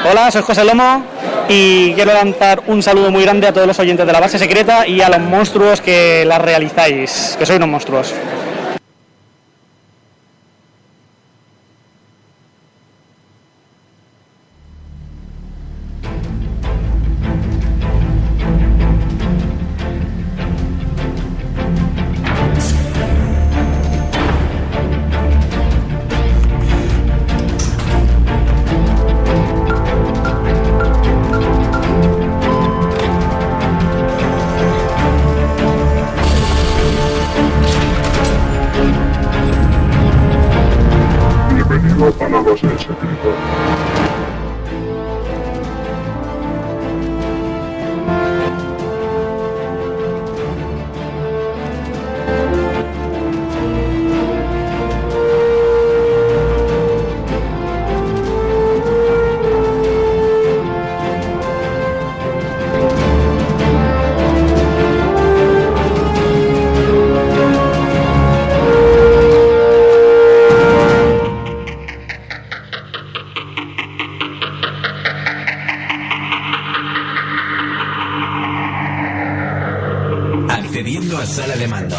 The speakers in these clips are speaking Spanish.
Hola, soy José Lomo y quiero lanzar un saludo muy grande a todos los oyentes de la base secreta y a los monstruos que la realizáis, que sois unos monstruos. A la base secreta. Accediendo a sala de mando.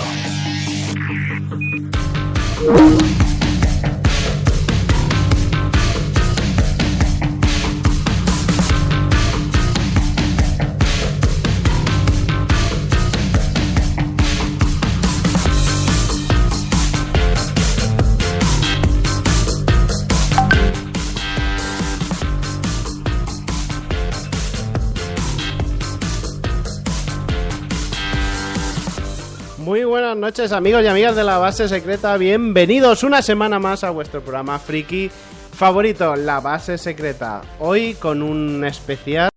Muy buenas noches, amigos y amigas de la base secreta. Bienvenidos una semana más a vuestro programa friki favorito, La Base Secreta. Hoy con un especial,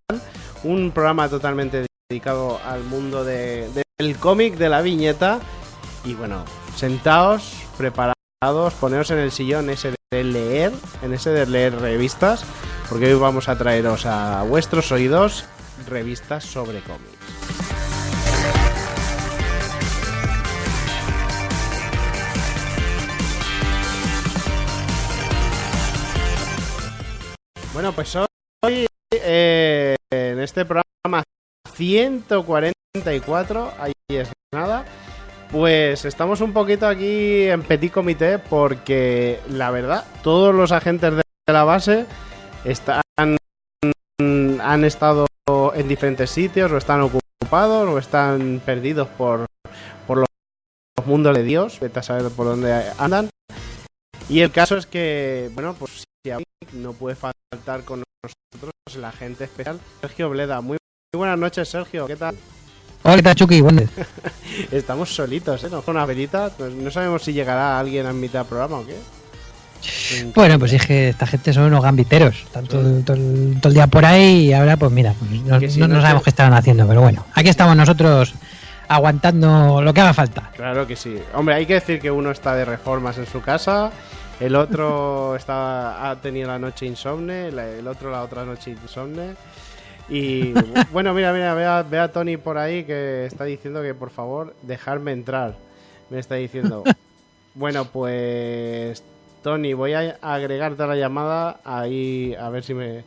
un programa totalmente dedicado al mundo del cómic, de la viñeta. Y bueno, sentaos, preparados, poneos en el sillón ese de leer revistas, porque hoy vamos a traeros a vuestros oídos revistas sobre cómics. Bueno, pues hoy en este programa 144, ahí es nada, pues estamos un poquito aquí en petit comité porque la verdad, todos los agentes de la base han estado en diferentes sitios, o están ocupados, o están perdidos por los mundos de Dios, vete a saber por dónde andan. Y el caso es que, bueno, pues si a mí no puede faltar con nosotros el agente especial Sergio Bleda. Muy buenas noches, Sergio, ¿qué tal? Hola, ¿qué tal, Chucky? Buenas. Estamos solitos, ¿no? Con una velita, pues no sabemos si llegará alguien a mitad del programa o qué. Bueno, pues es que esta gente son unos gambiteros, están todo el día por ahí y ahora pues mira, pues no sabemos qué estaban haciendo, pero bueno, aquí estamos nosotros aguantando lo que haga falta. Claro que sí. Hombre, hay que decir que uno está de reformas en su casa, el otro ha tenido la noche insomne, el otro la otra noche insomne. Y bueno, mira, ve a Tony por ahí que está diciendo que por favor dejarme entrar. Me está diciendo. Bueno, pues Tony, voy a agregarte a la llamada ahí a ver si me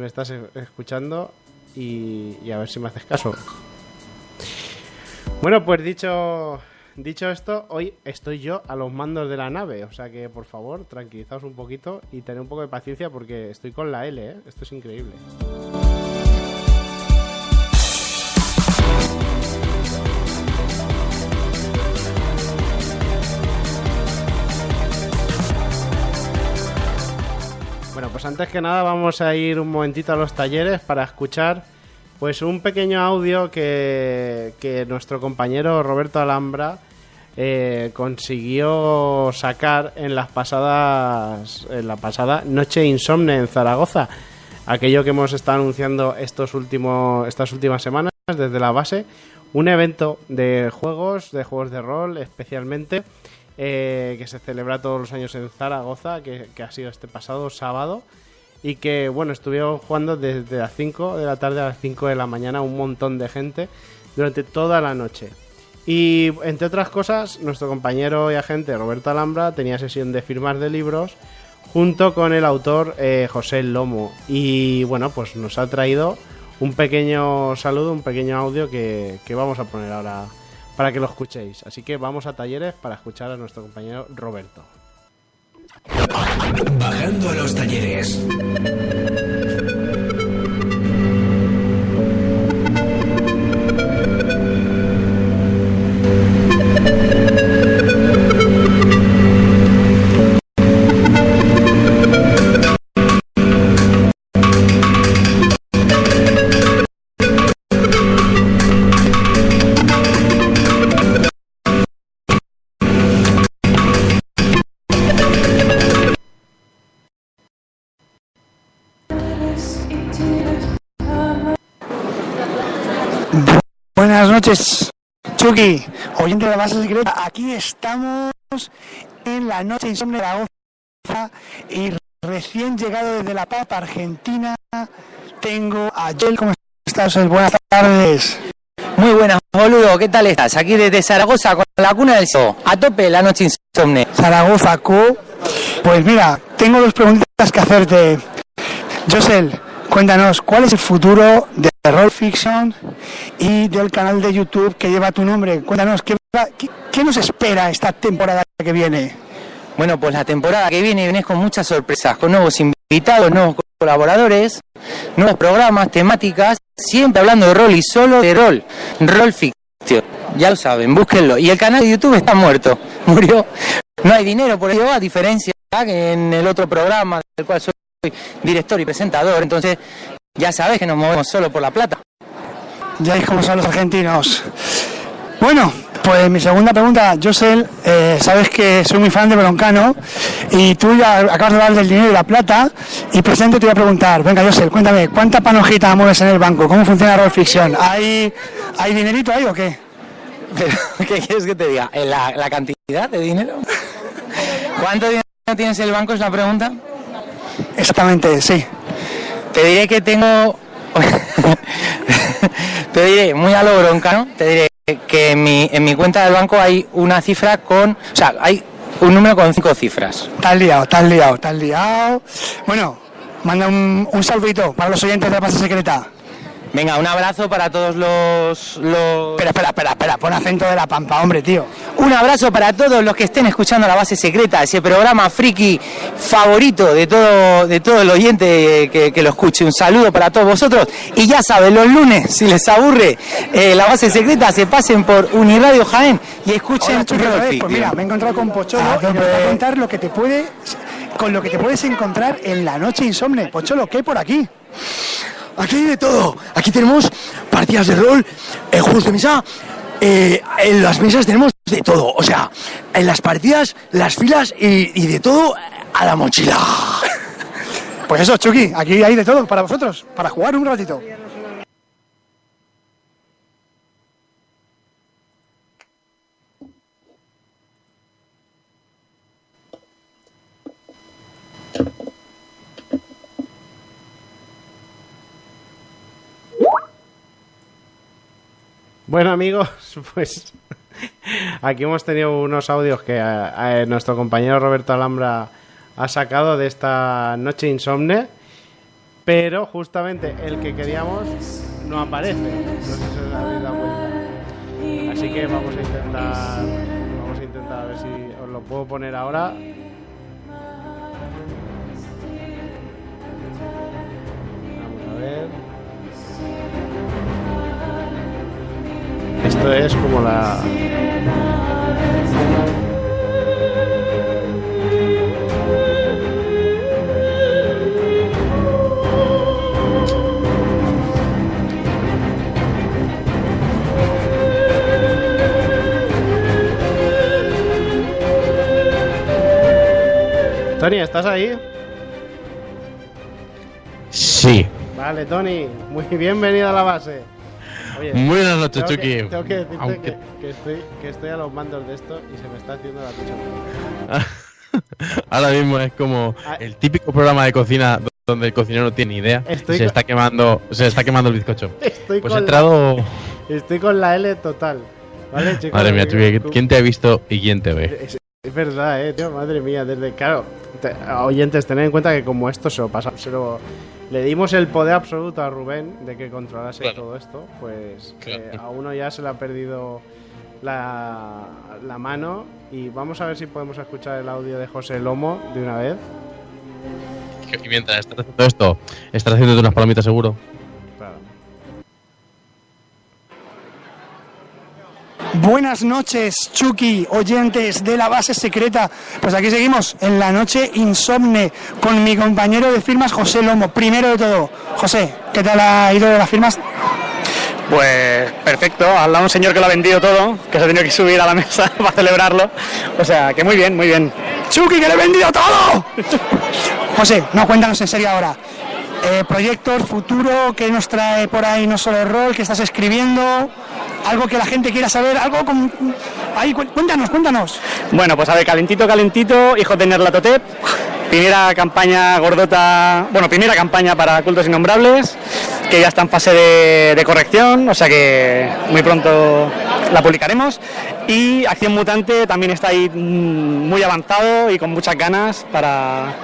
estás escuchando y a ver si me haces caso. Bueno, pues dicho esto, hoy estoy yo a los mandos de la nave, o sea que por favor tranquilizaos un poquito y tened un poco de paciencia porque estoy con la L, esto es increíble. Bueno, pues antes que nada vamos a ir un momentito a los talleres para escuchar pues un pequeño audio que nuestro compañero Roberto Alhambra consiguió sacar en la pasada Noche Insomne en Zaragoza, aquello que hemos estado anunciando estas últimas semanas desde la base, un evento de juegos de rol especialmente, que se celebra todos los años en Zaragoza, que ha sido este pasado sábado. Y que, bueno, estuvieron jugando desde las 5 de la tarde a las 5 de la mañana un montón de gente durante toda la noche. Y, entre otras cosas, nuestro compañero y agente Roberto Alhambra tenía sesión de firmas de libros, junto con el autor José Lomo. Y bueno, pues nos ha traído un pequeño saludo, un pequeño audio que vamos a poner ahora para que lo escuchéis. Así que vamos a Talleres para escuchar a nuestro compañero Roberto. Bajando a los talleres. Buenas noches, Chucky, oyente de la base secreta. Aquí estamos en la noche insomne de Zaragoza y recién llegado desde La Paz, Argentina. Tengo a Joel. ¿Cómo estás? Buenas tardes. Muy buenas, boludo. ¿Qué tal estás? Aquí desde Zaragoza con la cuna del zoo. A tope la noche insomne. Zaragoza, Q. Pues mira, tengo dos preguntas que hacerte. Josel, cuéntanos, ¿cuál es el futuro de Roll Fiction y del canal de YouTube que lleva tu nombre? Cuéntanos, ¿qué nos espera esta temporada que viene? Bueno, pues la temporada que viene con muchas sorpresas, con nuevos invitados, nuevos colaboradores, nuevos programas, temáticas, siempre hablando de rol y solo de rol. Roll Fiction, ya lo saben, búsquenlo. Y el canal de YouTube está muerto, murió. No hay dinero por ello, a diferencia que en el otro programa del cual soy director y presentador, entonces ya sabes que nos movemos solo por la plata. Ya veis cómo son los argentinos. Bueno, pues mi segunda pregunta, Josel, sabes que soy muy fan de Broncano y tú ya acabas de hablar del dinero y la plata y presente te voy a preguntar, venga Josel, cuéntame, ¿cuánta panojita mueves en el banco? ¿Cómo funciona Roll Fiction? ¿Hay dinerito ahí o qué? ¿Pero qué quieres que te diga? ¿La cantidad de dinero? ¿Cuánto dinero tienes en el banco es la pregunta? Exactamente, sí. Te diré que tengo... te diré, muy a lo Broncano, te diré que en mi cuenta del banco hay una cifra con... O sea, hay un número con 5 cifras. Estás liado. Bueno, manda un saludito para los oyentes de la base secreta. Venga, un abrazo para todos los... Espera, pon acento de la Pampa, hombre, tío. Un abrazo para todos los que estén escuchando La Base Secreta, ese programa friki favorito de todo el oyente que lo escuche. Un saludo para todos vosotros. Y ya saben, los lunes, si les aburre La Base Secreta, se pasen por Uniradio Jaén y escuchen Roll Fiction. Pues mira, me he encontrado con Pocholo y me voy a contar lo que te puedes encontrar en la noche insomne. Pocholo, ¿qué hay por aquí? Aquí hay de todo. Aquí tenemos partidas de rol, juegos de mesa. En las mesas tenemos de todo. O sea, en las partidas, las filas y de todo a la mochila. Pues eso, Chucky, aquí hay de todo para vosotros, para jugar un ratito. Bueno amigos, pues aquí hemos tenido unos audios que nuestro compañero Roberto Alhambra ha sacado de esta noche insomne, pero justamente el que queríamos no aparece, no sé si os habéis dado cuenta. Así que vamos a intentar a ver si os lo puedo poner ahora. Vamos a ver. Esto es como la... Tony, ¿estás ahí? Sí. Vale, Tony, muy bienvenido a la base. Oye, muy buenas noches, Chucky. Tengo que decirte que estoy a los mandos de esto y se me está haciendo la picha. Ahora mismo es como el típico programa de cocina donde el cocinero no tiene ni idea y se está quemando el bizcocho. Estoy con la L total. ¿Vale, chicos? Madre mía, Chucky, ¿quién te ha visto y quién te ve? Es verdad, tío, madre mía, claro, oyentes, tened en cuenta que como esto le dimos el poder absoluto a Rubén de que controlase todo esto, pues a uno ya se le ha perdido la mano, y vamos a ver si podemos escuchar el audio de José Lomo de una vez. Y mientras estás haciendo esto, estás haciéndote unas palomitas seguro. Claro. Buenas noches, Chucky, oyentes de la base secreta. Pues aquí seguimos en la noche insomne con mi compañero de firmas, José Lomo. Primero de todo, José, ¿qué tal ha ido de las firmas? Pues perfecto, al lado un señor que lo ha vendido todo, que se ha tenido que subir a la mesa para celebrarlo. O sea, que muy bien, muy bien. ¡Chucky, que le he vendido todo! José, no, cuéntanos en serio ahora. Proyectos, futuro, ¿qué nos trae por ahí no solo el rol? ¿Qué estás escribiendo? ¿Algo que la gente quiera saber? ¿Algo con...? Ahí, cuéntanos. Bueno, pues a ver, calentito, Hijos de Nerlatotep. Primera campaña gordota, primera campaña para Cultos Innombrables, que ya está en fase de corrección, o sea que muy pronto la publicaremos. Y Acción Mutante también está ahí muy avanzado y con muchas ganas para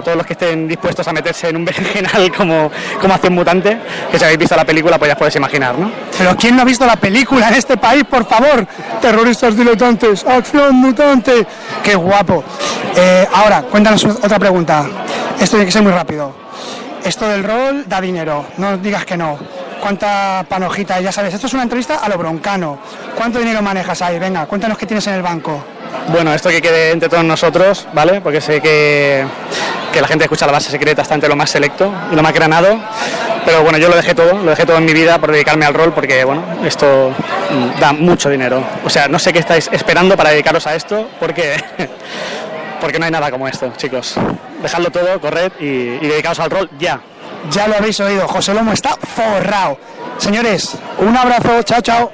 todos los que estén dispuestos a meterse en un berenjenal como Acción Mutante, que si habéis visto la película pues ya podéis imaginar, ¿no? Pero ¿quién no ha visto la película en este país, por favor? Terroristas diletantes, Acción Mutante. ¡Qué guapo! Ahora, cuéntanos otra pregunta. Esto tiene que ser muy rápido. Esto del rol da dinero, no digas que no. ¿Cuánta panojita? Ya sabes, esto es una entrevista a lo broncano. ¿Cuánto dinero manejas ahí? Venga, cuéntanos qué tienes en el banco. Bueno, esto que quede entre todos nosotros, ¿vale? Porque sé que la gente que escucha la base secreta está entre lo más selecto y lo más granado. Pero bueno, yo lo dejé todo en mi vida por dedicarme al rol, porque bueno, esto da mucho dinero. O sea, no sé qué estáis esperando para dedicaros a esto, porque no hay nada como esto, chicos. Dejadlo todo, corred y dedicaos al rol ya. Ya lo habéis oído, José Lomo está forrado. Señores, un abrazo, chao.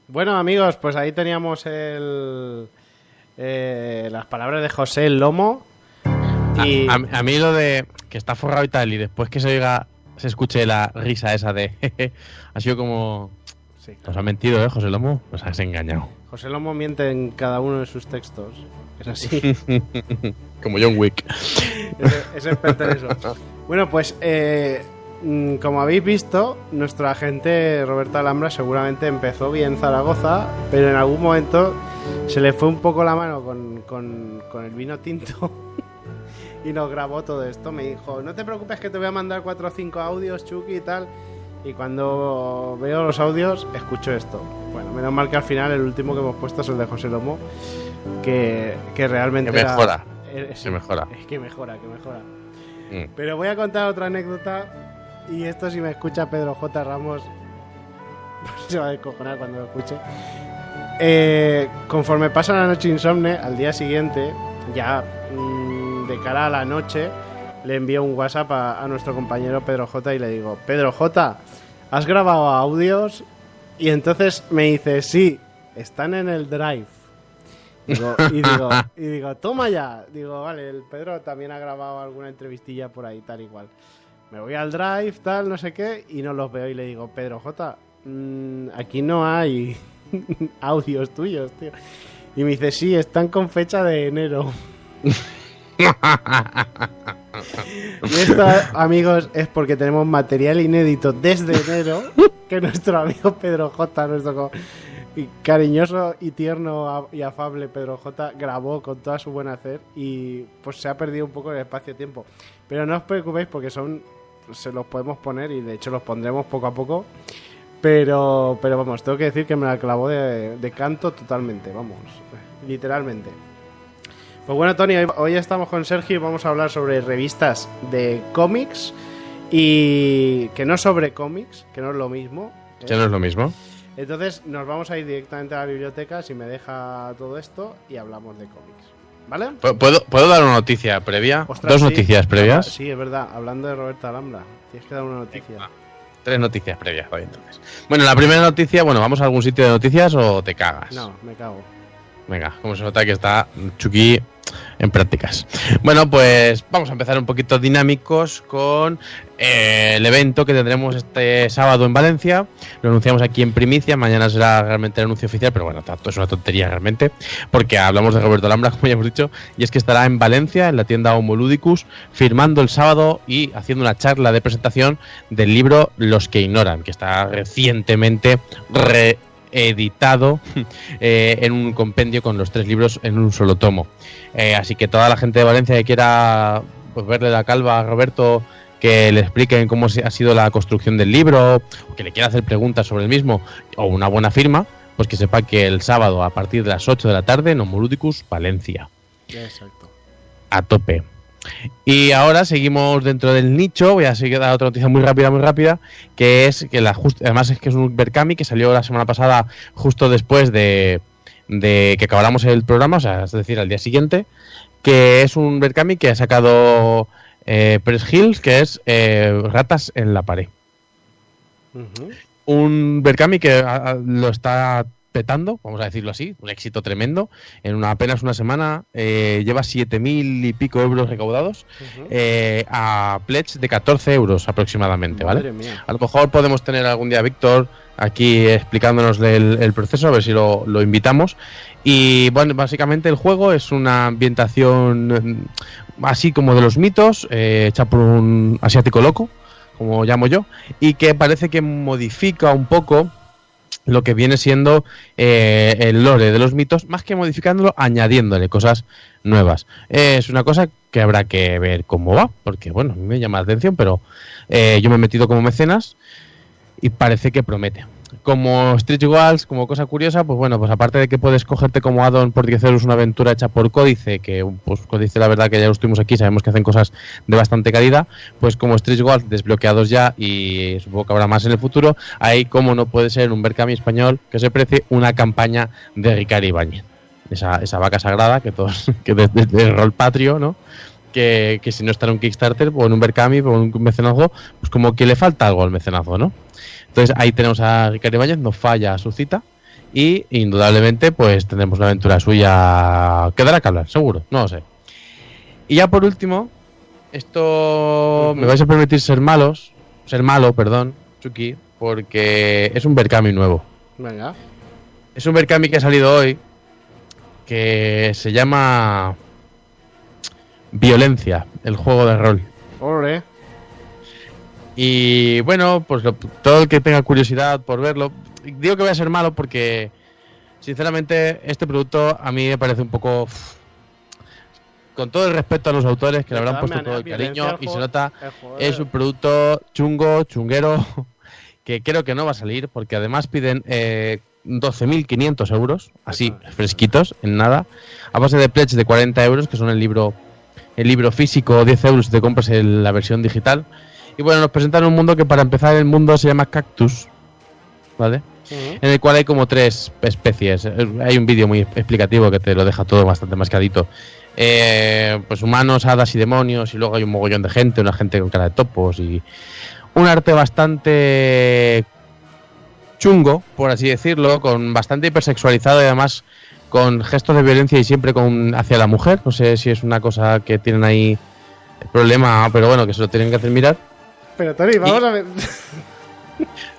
Bueno, amigos, pues ahí teníamos las palabras de José Lomo. Y... A mí lo de que está forrado y tal, y después que se escuche la risa esa de ha sido como... Sí, claro. Nos ha mentido, José Lomo, nos has engañado. José Lomo miente en cada uno de sus textos. Es así. Como John Wick. Es experto en eso. Bueno, pues como habéis visto, nuestro agente Roberto Alhambra seguramente empezó bien Zaragoza, pero en algún momento se le fue un poco la mano con el vino tinto y nos grabó todo esto. Me dijo, no te preocupes que te voy a mandar 4 o 5 audios, Chucky y tal. Y cuando veo los audios, escucho esto. Bueno, menos mal que al final el último que hemos puesto es el de José Lomo, que realmente que mejora. Se mejora. Es que mejora. Pero voy a contar otra anécdota, y esto si me escucha Pedro J. Ramos se va a descojonar cuando lo escuche. Conforme pasa la noche insomne, al día siguiente, ya de cara a la noche, le envío un WhatsApp a nuestro compañero Pedro J. y le digo, Pedro J., ¿has grabado audios? Y entonces me dice, sí, están en el Drive. Y digo, toma ya. Digo, vale, el Pedro también ha grabado alguna entrevistilla por ahí, tal y cual. Me voy al Drive, tal, no sé qué, y no los veo. Y le digo, Pedro J., aquí no hay audios tuyos, tío. Y me dice, sí, están con fecha de enero. Y esto, amigos, es porque tenemos material inédito desde enero que nuestro amigo Pedro J., nuestro cariñoso y tierno y afable Pedro J., grabó con toda su buen hacer, y pues se ha perdido un poco el espacio-tiempo. Pero no os preocupéis porque se los podemos poner, y de hecho los pondremos poco a poco. Pero vamos, tengo que decir que me la clavó de canto totalmente, vamos, literalmente. Pues bueno, Tony, hoy estamos con Sergio y vamos a hablar sobre revistas de cómics, y que no sobre cómics, que no es lo mismo. ¿Que no es lo mismo? Entonces nos vamos a ir directamente a la biblioteca, si me deja todo esto, y hablamos de cómics, ¿vale? ¿Puedo dar una noticia previa? Ostras, ¿Dos sí, noticias previas? Sí, es verdad, hablando de Roberto Alhambra, tienes que dar una noticia. 3 noticias previas, hoy entonces. Bueno, la primera noticia, ¿vamos a algún sitio de noticias o te cagas? No, me cago. Venga, como se nota que está Chucky en prácticas. Bueno, pues vamos a empezar un poquito dinámicos con el evento que tendremos este sábado en Valencia. Lo anunciamos aquí en primicia, mañana será realmente el anuncio oficial, pero bueno, tanto es una tontería realmente, porque hablamos de Roberto Alhambra, como ya hemos dicho, y es que estará en Valencia, en la tienda Homoludicus, firmando el sábado y haciendo una charla de presentación del libro Los que ignoran, que está recientemente reeditado en un compendio con los 3 libros en un solo tomo. Así que toda la gente de Valencia que quiera pues verle la calva a Roberto, que le expliquen cómo ha sido la construcción del libro, o que le quiera hacer preguntas sobre el mismo, o una buena firma, pues que sepa que el sábado a partir de las 8 de la tarde en Homoludicus, Valencia. Exacto. A tope. Y ahora seguimos dentro del nicho. Voy a seguir a dar otra noticia muy rápida, que es que además es que es un Berkami que salió la semana pasada justo después de que acabáramos el programa, o sea, es decir, al día siguiente, que es un Berkami que ha sacado Press Hills, que es Ratas en la pared. Un Berkami que lo está petando, vamos a decirlo así, un éxito tremendo. En apenas una semana lleva 7.000 y pico euros recaudados a pledge de 14 euros aproximadamente, ¿vale? A lo mejor podemos tener algún día a Víctor aquí explicándonos el proceso, a ver si lo invitamos. Y bueno, básicamente el juego es una ambientación así como de los mitos, hecha por un asiático loco, como llamo yo, y que parece que modifica un poco lo que viene siendo el lore de los mitos, más que modificándolo, añadiéndole cosas nuevas. Es una cosa que habrá que ver cómo va, porque bueno, a mí me llama la atención, pero yo me he metido como mecenas y parece que promete. Como Street Walls, como cosa curiosa, pues bueno, pues aparte de que puedes cogerte como add-on por 10 euros una aventura hecha por Códice, que pues Códice la verdad que ya lo estuvimos aquí, sabemos que hacen cosas de bastante calidad, pues como Street Walls desbloqueados ya y supongo que habrá más en el futuro, ahí como no puede ser un Berkami español que se precie una campaña de Ricard Ibáñez, esa vaca sagrada que todos, que de rol patrio, ¿no? Que si no está en un Kickstarter o en un Berkami o en un mecenazgo, pues como que le falta algo al mecenazgo, ¿no? Entonces ahí tenemos a Ricard Ibáñez, no falla su cita y indudablemente pues tendremos una aventura suya que dará que hablar, seguro, no lo sé. Y ya por último, esto me vais a permitir ser malo, Chucky, porque es un Berkami nuevo. Venga. Es un Berkami que ha salido hoy, que se llama Violencia, el juego de rol. Olé. Y bueno, pues todo el que tenga curiosidad por verlo, digo que voy a ser malo porque sinceramente este producto a mí me parece un poco, con todo el respeto a los autores que le habrán puesto todo el cariño y se nota, es un producto chunguero, que creo que no va a salir porque además piden 12.500 euros, así fresquitos, en nada, a base de pledge de 40 euros, que son el libro físico, 10 euros si te compras la versión digital. Y bueno, nos presentan un mundo que para empezar el mundo se llama Cactus, ¿vale? En el cual hay como 3 especies. Hay un vídeo muy explicativo que te lo deja todo bastante mascadito. Pues humanos, hadas y demonios, y luego hay un mogollón de gente, una gente con cara de topos y un arte bastante chungo, por así decirlo, con bastante hipersexualizado y además con gestos de violencia y siempre hacia la mujer. No sé si es una cosa que tienen ahí el problema, pero bueno, que se lo tienen que hacer mirar. Pero Tony, vamos a ver.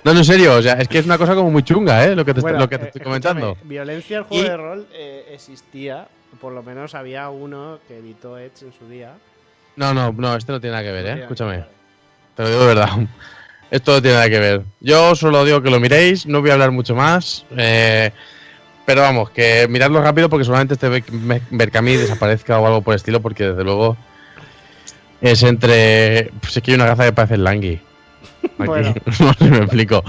No, en serio, o sea, es que es una cosa como muy chunga, lo que te estoy comentando. Violencia, el juego de rol existía, por lo menos había uno que editó Edge en su día. No, esto no tiene nada que ver, escúchame. Te lo digo de verdad. Esto no tiene nada que ver. Yo solo digo que lo miréis, no voy a hablar mucho más. Pero vamos, que miradlo rápido porque seguramente este Berkami desaparezca o algo por el estilo, porque desde luego es entre... Pues es que hay una raza que parece el Langui. Bueno. No sé si me explico.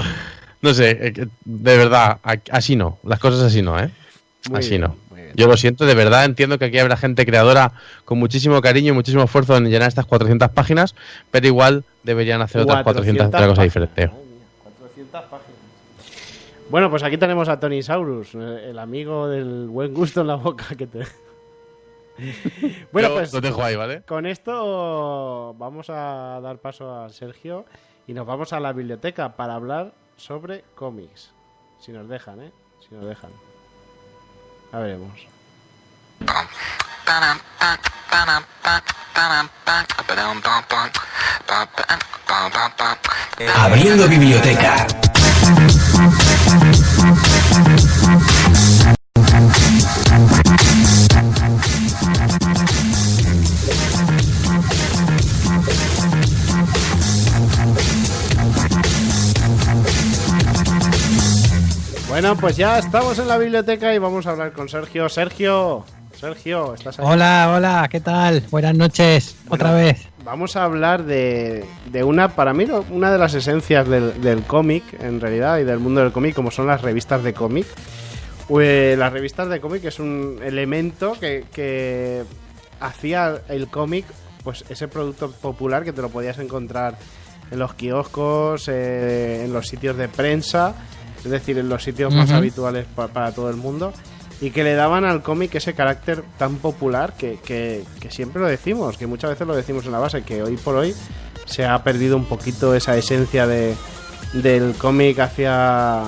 No sé, de verdad, así no. Las cosas así no, así bien, no. Yo lo siento, de verdad entiendo que aquí habrá gente creadora con muchísimo cariño y muchísimo esfuerzo en llenar estas 400 páginas, pero igual deberían hacer otras 400 otra cosa diferente. 400 páginas. Bueno, pues aquí tenemos a Tony Saurus, el amigo del buen gusto en la boca que te... Bueno, pues lo dejo ahí, ¿vale? Con esto vamos a dar paso a Sergio y nos vamos a la biblioteca para hablar sobre cómics. Si nos dejan, Si nos dejan. A veremos. Abriendo biblioteca. Bueno, pues ya estamos en la biblioteca y vamos a hablar con Sergio. Sergio, ¿estás ahí? Hola, ¿qué tal? Buenas noches, otra vez. Vamos a hablar de una, para mí, una de las esencias del cómic, en realidad, y del mundo del cómic, como son las revistas de cómic. Las revistas de cómic es un elemento que hacía el cómic, pues ese producto popular que te lo podías encontrar en los kioscos, en los sitios de prensa, es decir, en los sitios más habituales para todo el mundo, y que le daban al cómic ese carácter tan popular que siempre lo decimos, que muchas veces lo decimos en la base, que hoy por hoy se ha perdido un poquito esa esencia del cómic hacia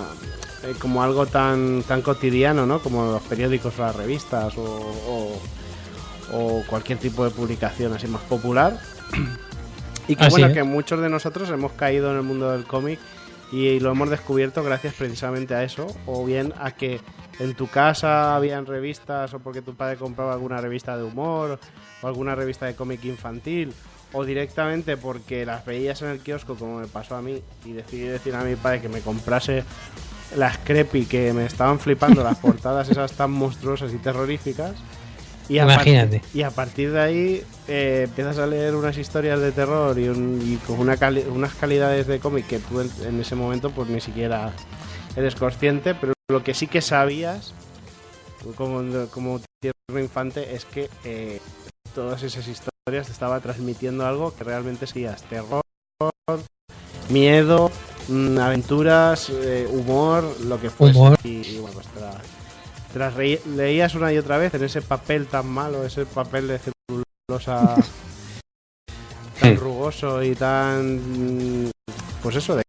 como algo tan cotidiano, ¿no? Como los periódicos o las revistas o cualquier tipo de publicación así más popular. Y que bueno, que muchos de nosotros hemos caído en el mundo del cómic y lo hemos descubierto gracias precisamente a eso, o bien a que en tu casa habían revistas, o porque tu padre compraba alguna revista de humor o alguna revista de cómic infantil, o directamente porque las veías en el kiosco, como me pasó a mí, y decidí decir a mi padre que me comprase las Creepy, que me estaban flipando las portadas esas tan monstruosas y terroríficas. Imagínate. Y a partir de ahí empiezas a leer unas historias de terror y con unas calidades de cómic que tú en ese momento pues ni siquiera eres consciente, pero lo que sí que sabías como tierno infante es que todas esas historias te estaba transmitiendo algo que realmente seguías: terror, miedo, aventuras, humor, lo que fuese. Y bueno, pues te las leías una y otra vez en ese papel tan malo, ese papel de celulosa tan rugoso y tan, pues eso, de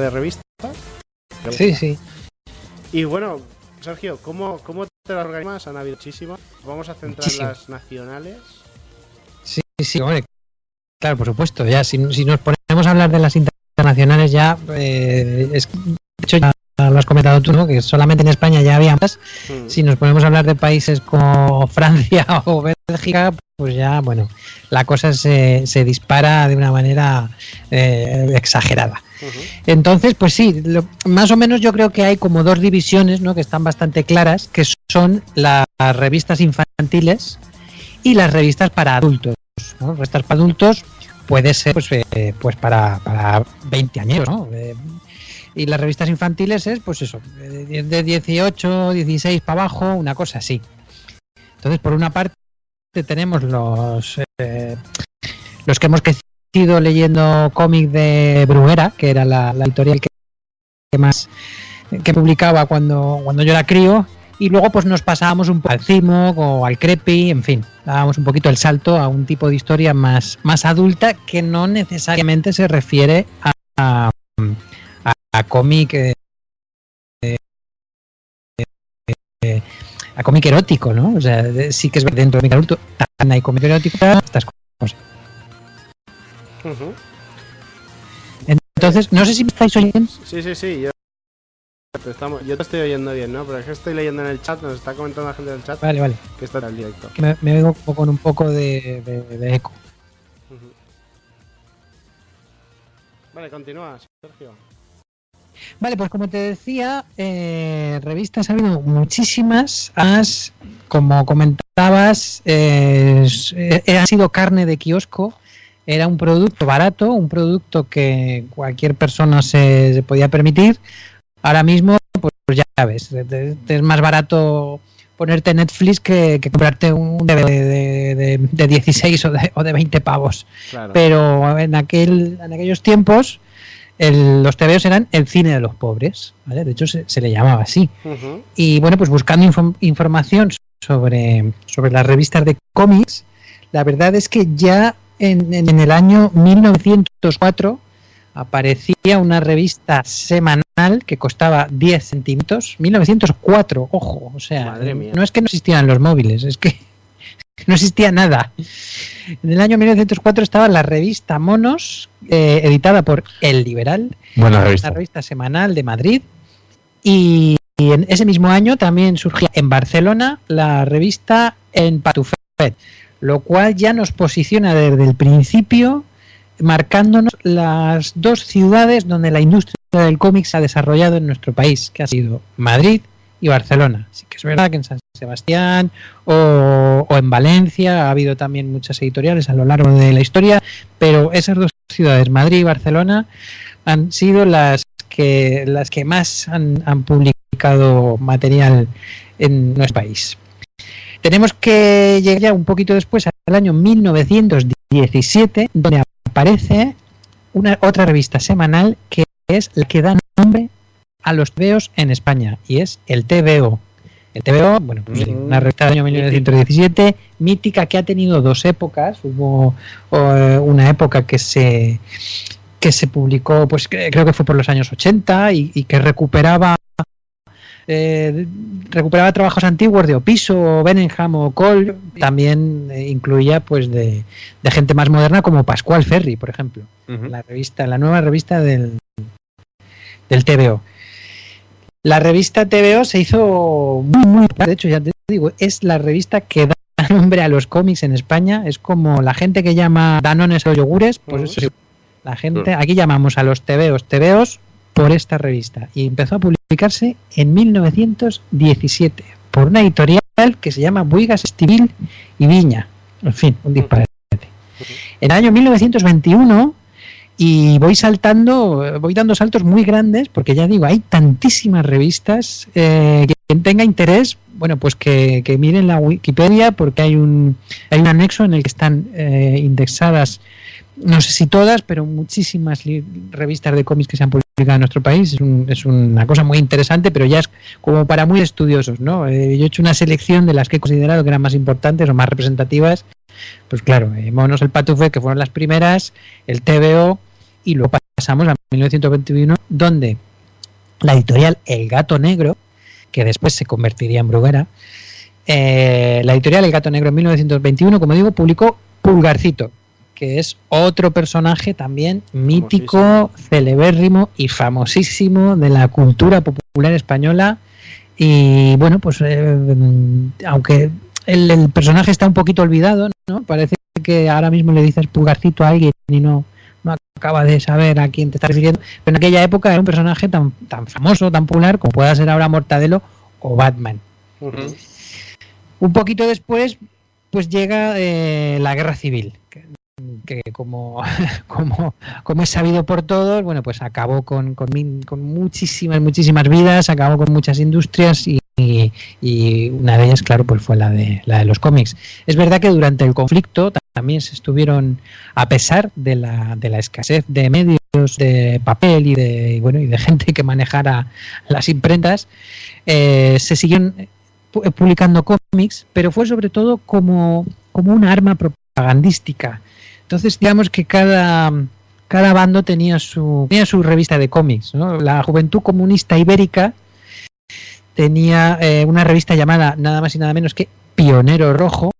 revista. Sí. Y bueno, Sergio, ¿cómo te las organizas? Han habido muchísimas. Vamos a centrar en las nacionales. Sí, hombre, claro, por supuesto. Ya si nos ponemos a hablar de las internacionales ya, de hecho ya lo has comentado tú, ¿no? Que solamente en España ya había más. Si nos ponemos a hablar de países como Francia o Bélgica, pues ya, bueno, la cosa se dispara de una manera exagerada. Entonces, pues sí, más o menos yo creo que hay como dos divisiones, ¿no? Que están bastante claras, que son las revistas infantiles y las revistas para adultos, ¿no? Revistas para adultos puede ser pues para 20 años, ¿no? Y las revistas infantiles es, pues eso, de 18, 16 para abajo, una cosa así. Entonces, por una parte tenemos los que hemos crecido leyendo cómic de Bruguera, que era la editorial que publicaba cuando yo era crío, y luego pues nos pasábamos un poco al Cimo o al Creepy, en fin, dábamos un poquito el salto a un tipo de historia más adulta que no necesariamente se refiere a cómic a cómic erótico, ¿no? O sea, sí que es dentro de cómic adulto también hay cómic erótico, estas cosas. Entonces, no sé si me estáis oyendo. Sí, yo te estoy oyendo bien, ¿no? Pero es que estoy leyendo en el chat, nos está comentando la gente del chat. Vale. Que está en el directo. Que me oigo con un poco de eco. Vale, continúa, Sergio. Vale, pues como te decía, revistas ha habido muchísimas. Como comentabas, ha sido carne de kiosco. Era un producto barato, un producto que cualquier persona se podía permitir. Ahora mismo, pues ya ves, es más barato ponerte Netflix que comprarte un DVD de 16 o de 20 pavos. Claro. Pero en aquellos tiempos los TVOs eran el cine de los pobres, ¿vale? De hecho se le llamaba así. Y bueno, pues buscando información sobre las revistas de cómics, la verdad es que ya en el año 1904 aparecía una revista semanal que costaba 10 centímetros. 1904, ojo, o sea, no es que no existieran los móviles, es que no existía nada. En el año 1904 estaba la revista Monos, editada por El Liberal, Buena revista. una revista semanal de Madrid, y en ese mismo año también surgía en Barcelona la revista En Patufet, lo cual ya nos posiciona desde el principio, marcándonos las dos ciudades donde la industria del cómic se ha desarrollado en nuestro país, que ha sido Madrid y Barcelona. Sí que es verdad que en San Sebastián o en Valencia ha habido también muchas editoriales a lo largo de la historia, pero esas dos ciudades, Madrid y Barcelona, han sido las que más han publicado material en nuestro país. Tenemos que llegar ya un poquito después al año 1917, donde aparece otra revista semanal que es la que da nombre a los TVOs en España, y es el TVO. El TVO, bueno, pues una revista del año 1917, mítica, que ha tenido dos épocas. Hubo una época que se publicó, pues creo que fue por los años 80 y que recuperaba trabajos antiguos de Opiso, Benenham o Cole. También incluía pues de gente más moderna como Pascual Ferry, por ejemplo. La nueva revista del TVO. La revista TVO se hizo muy, de hecho, ya te digo, es la revista que da nombre a los cómics en España. Es como la gente que llama Danones o yogures, pues eso, la gente, aquí llamamos a los TVOs por esta revista, y empezó a publicarse en 1917 por una editorial que se llama Buigas, Estivil y Viña. En fin, un disparate. En el año 1921, y voy dando saltos muy grandes, porque ya digo, hay tantísimas revistas. Quien tenga interés, bueno, pues que miren la Wikipedia, porque hay un anexo en el que están indexadas, no sé si todas, pero muchísimas revistas de cómics que se han publicado en nuestro país. Es una cosa muy interesante, pero ya es como para muy estudiosos, ¿no? Yo he hecho una selección de las que he considerado que eran más importantes o más representativas. Pues claro, Monos, el Patufet, que fueron las primeras, el TVO, y luego pasamos a 1921, donde la editorial El Gato Negro, que después se convertiría en Bruguera, la editorial El Gato Negro en 1921, como digo, publicó Pulgarcito, que es otro personaje también mítico, celebérrimo y famosísimo de la cultura popular española. Y bueno, pues aunque el personaje está un poquito olvidado, ¿no? Parece que ahora mismo le dices Pulgarcito a alguien y no acaba de saber a quién te está refiriendo, pero en aquella época era un personaje tan famoso, tan popular como pueda ser ahora Mortadelo o Batman. Un poquito después pues llega la Guerra Civil, que como es sabido por todos, bueno, pues acabó con muchísimas vidas, acabó con muchas industrias, y una de ellas, claro, pues fue la de los cómics. Es verdad que durante el conflicto también se estuvieron, a pesar de la escasez de medios de papel y de gente que manejara las imprentas, se siguieron publicando cómics, pero fue sobre todo como una arma propagandística. Entonces, digamos que cada bando tenía su revista de cómics, ¿no? La Juventud Comunista Ibérica tenía una revista llamada nada más y nada menos que Pionero Rojo,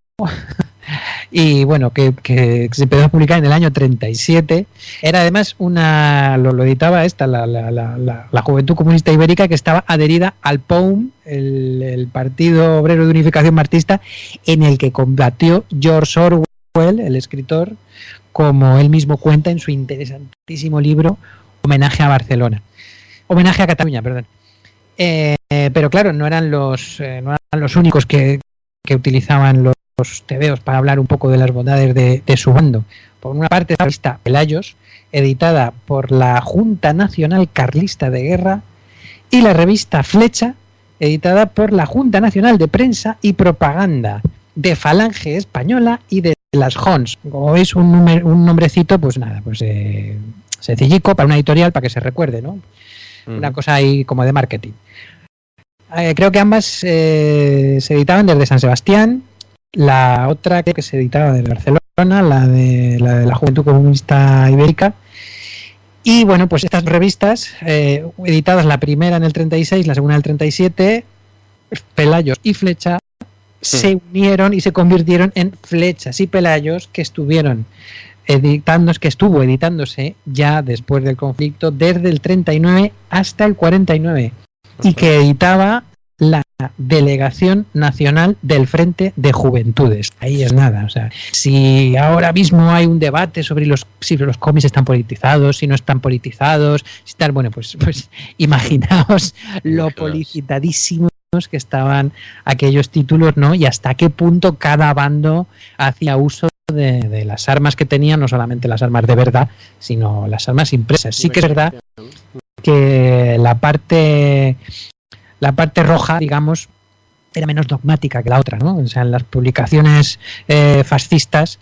y bueno, que se empezó a publicar en el año 37. Era además lo editaba la Juventud Comunista Ibérica, que estaba adherida al POUM, el Partido Obrero de Unificación Marxista, en el que combatió George Orwell, el escritor, como él mismo cuenta en su interesantísimo libro Homenaje a Cataluña, perdón. Pero claro, no eran los únicos que utilizaban los TVOs para hablar un poco de las bondades de su bando. Por una parte, la revista Pelayos, editada por la Junta Nacional Carlista de Guerra, y la revista Flecha, editada por la Junta Nacional de Prensa y Propaganda de Falange Española y de las Jons. Como veis, un nombrecito, pues nada, pues sencillico para una editorial, para que se recuerde, ¿no? Una cosa ahí como de marketing. Creo que ambas se editaban desde San Sebastián. La otra creo que se editaba desde Barcelona, la de la Juventud Comunista Ibérica. Y bueno, pues estas revistas, editadas la primera en el 36, la segunda en el 37, Pelayos y Flecha, se unieron y se convirtieron en Flechas y Pelayos, que estuvo editándose ya después del conflicto desde el 39 hasta el 49 y que editaba la Delegación Nacional del Frente de Juventudes. Ahí es nada. O sea, si ahora mismo hay un debate sobre si los cómics están politizados, si no están politizados, si tal, bueno, pues imaginaos lo publicitadísimos que estaban aquellos títulos, ¿no? Y hasta qué punto cada bando hacía uso de las armas que tenían, no solamente las armas de verdad, sino las armas impresas. Sí que es verdad que la parte roja, digamos, era menos dogmática que la otra, ¿no? O sea, en las publicaciones fascistas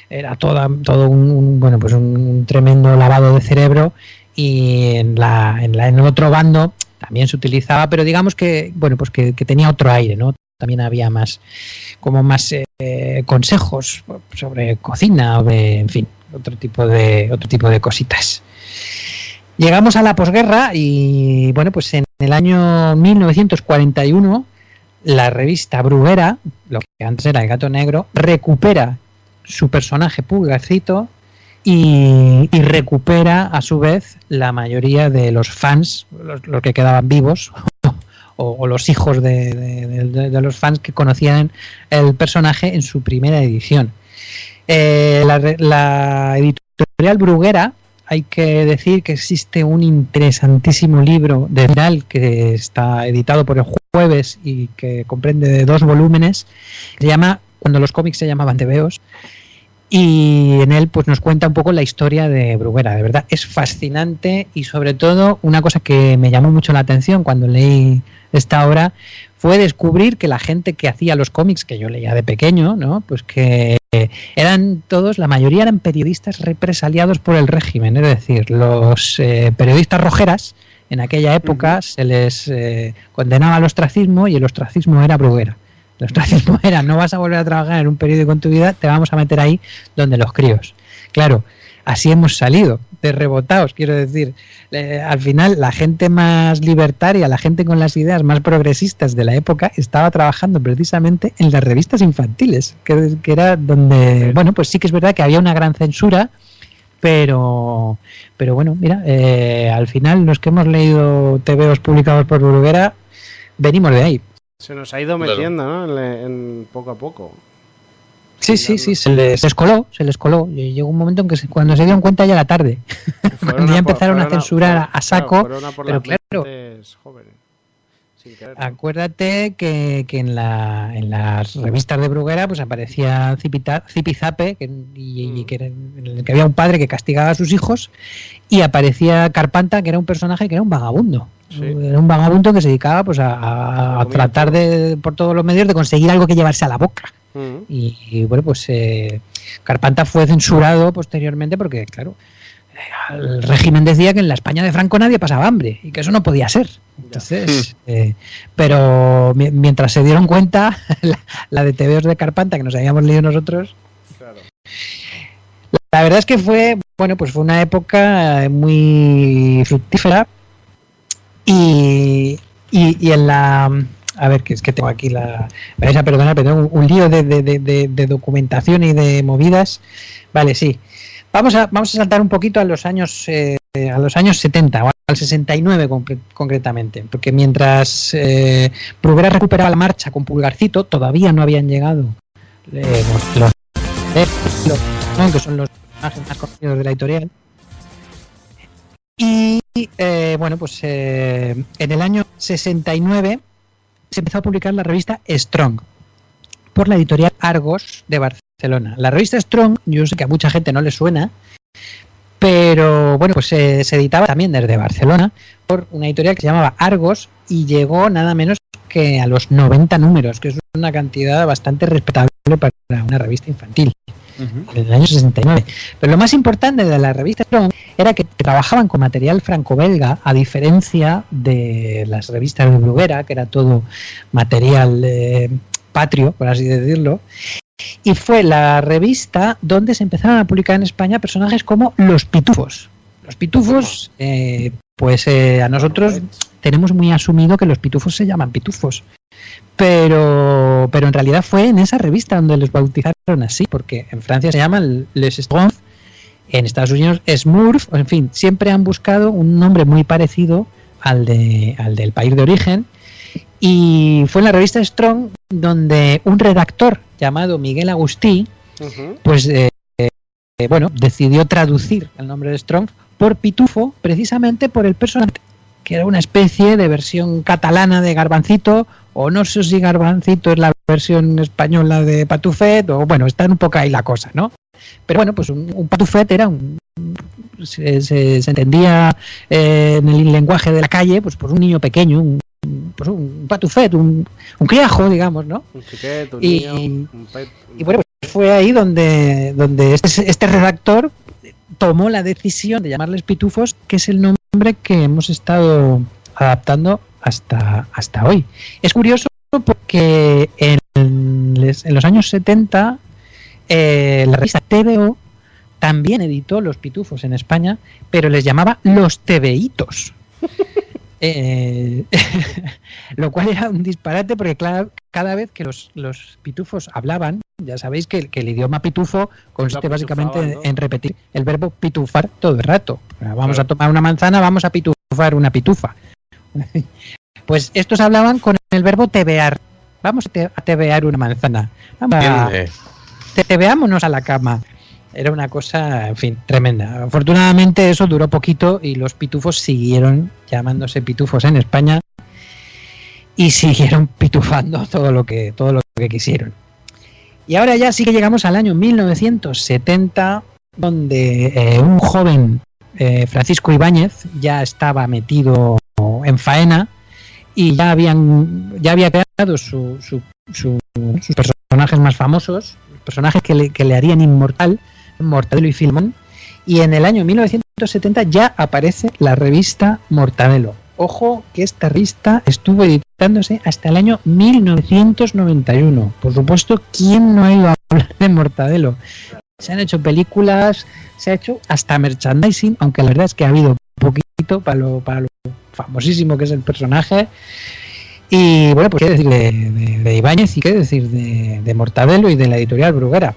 era todo un tremendo lavado de cerebro, y en el otro bando también se utilizaba, pero digamos que que tenía otro aire, ¿no? También había más consejos sobre cocina, en fin, otro tipo de cositas. Llegamos a la posguerra y pues en el año 1941 la revista Bruguera, lo que antes era El Gato Negro, recupera su personaje Pulgarcito y recupera a su vez la mayoría de los fans, los que quedaban vivos o los hijos de los fans que conocían el personaje en su primera edición. La editorial Bruguera, hay que decir que existe un interesantísimo libro de Viral que está editado por El Jueves y que comprende de 2 volúmenes, que se llama Cuando los cómics se llamaban tebeos, y en él pues nos cuenta un poco la historia de Bruguera. De verdad es fascinante, y sobre todo una cosa que me llamó mucho la atención cuando leí esta obra fue descubrir que la gente que hacía los cómics que yo leía de pequeño, ¿no? Pues que eran todos, la mayoría eran periodistas represaliados por el régimen, es decir, los periodistas rojeras en aquella época se les condenaba al ostracismo, y el ostracismo era Bruguera. El ostracismo era: no vas a volver a trabajar en un periódico en tu vida, te vamos a meter ahí donde los críos. Claro, así hemos salido, de rebotados, quiero decir. Al final, la gente más libertaria, la gente con las ideas más progresistas de la época, estaba trabajando precisamente en las revistas infantiles, que era donde, pues sí que es verdad que había una gran censura, pero bueno, mira, al final los que hemos leído tebeos publicados por Bruguera venimos de ahí. Se nos ha ido metiendo, ¿no? En poco a poco. Sí, se les coló. Y llegó un momento en que cuando se dieron cuenta ya era tarde. Cuando ya empezaron a censurar a saco. Pero claro, acuérdate que en las revistas de Bruguera pues aparecía Zipizape, en el que había un padre que castigaba a sus hijos, y aparecía Carpanta, que era un personaje que era un vagabundo. Sí. Era un vagabundo que se dedicaba pues a tratar por todos los medios de conseguir algo que llevarse a la boca. Y Carpanta fue censurado posteriormente porque, claro, el régimen decía que en la España de Franco nadie pasaba hambre y que eso no podía ser. Entonces, pero mientras se dieron cuenta, la de tebeos de Carpanta que nos habíamos leído nosotros, claro. La verdad es que fue una época muy fructífera, y en la... A ver, que es que tengo aquí me vais a perdonar, pero tengo un lío de documentación y de movidas. Vale, sí. Vamos a saltar un poquito a los años 70, o al 69 concretamente, porque mientras Bruguera recuperaba la marcha con Pulgarcito, todavía no habían llegado los que son los personajes más conocidos de la editorial. Y en el año 69 se empezó a publicar la revista Strong por la editorial Argos de Barcelona. La revista Strong, yo sé que a mucha gente no le suena, pero se editaba también desde Barcelona por una editorial que se llamaba Argos, y llegó nada menos que a los 90 números, que es una cantidad bastante respetable para una revista infantil. En el año 69. Pero lo más importante de la revista Strong era que trabajaban con material franco-belga, a diferencia de las revistas de Bruguera, que era todo material patrio, por así decirlo. Y fue la revista donde se empezaron a publicar en España personajes como los pitufos. Los pitufos, a nosotros tenemos muy asumido que los pitufos se llaman pitufos. Pero pero en realidad fue en esa revista donde los bautizaron así, porque en Francia se llaman Les Schtroumpfs, en Estados Unidos Smurf, en fin, siempre han buscado un nombre muy parecido al del país de origen, y fue en la revista Strong donde un redactor llamado Miguel Agustí, pues decidió traducir el nombre de Strong por Pitufo, precisamente por el personaje, que era una especie de versión catalana de Garbancito, o no sé si Garbancito es la versión española de Patufet, o bueno, está un poco ahí la cosa, ¿no? Pero bueno, pues un Patufet era se entendía en el lenguaje de la calle, pues por un niño pequeño, un Patufet, un criajo, digamos, ¿no? Un chiquet, un niño, un pet. Y bueno, pues fue ahí donde este redactor tomó la decisión de llamarles pitufos, que es el nombre que hemos estado adaptando hasta hoy. Es curioso porque en los años 70 la revista TVO también editó Los Pitufos en España, pero les llamaba Los TVitos. Lo cual era un disparate porque cada vez que los pitufos hablaban, ya sabéis que el idioma pitufo consiste básicamente en repetir el verbo pitufar todo el rato. Vamos a tomar una manzana, vamos a pitufar una pitufa. Pues estos hablaban con el verbo tebear. Vamos a tebear una manzana. Tebeámonos a la cama. Era una cosa, en fin, tremenda. Afortunadamente eso duró poquito y los pitufos siguieron llamándose pitufos en España y siguieron pitufando todo lo que quisieron. Y ahora ya sí que llegamos al año 1970, donde un joven, Francisco Ibáñez, ya estaba metido en faena y ya había creado sus personajes más famosos, personajes que le harían inmortal, Mortadelo y Filemón, y en el año 1970 ya aparece la revista Mortadelo. Ojo que esta revista estuvo editándose hasta el año 1991. Por supuesto, ¿quién no ha ido a hablar de Mortadelo? Se han hecho películas, se ha hecho hasta merchandising, aunque la verdad es que ha habido poquito para lo famosísimo que es el personaje. Y bueno, pues qué decir de Ibáñez y qué decir de Mortadelo y de la editorial Bruguera.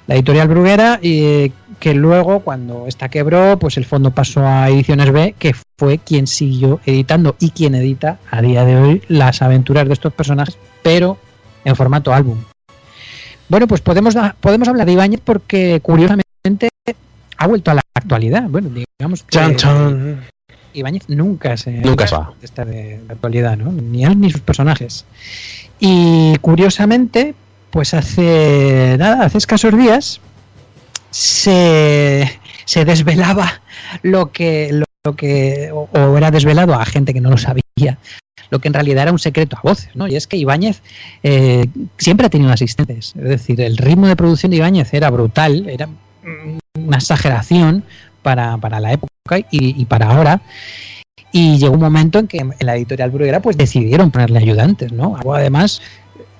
La editorial Bruguera, que luego, cuando esta quebró, pues el fondo pasó a Ediciones B, que fue quien siguió editando y quien edita a día de hoy las aventuras de estos personajes, pero en formato álbum. Bueno, pues podemos hablar de Ibáñez porque, curiosamente, ha vuelto a la actualidad. Bueno, digamos que Ibáñez nunca se va de actualidad, ¿no? Ni él ni sus personajes. Y curiosamente, pues hace escasos días se desvelaba lo que era desvelado a gente que no lo sabía, lo que en realidad era un secreto a voces, ¿no? Y es que Ibáñez siempre ha tenido asistentes, es decir, el ritmo de producción de Ibáñez era brutal, era una exageración para la época y para ahora. Y llegó un momento en que en la editorial Bruguera pues decidieron ponerle ayudantes, ¿no? Algo además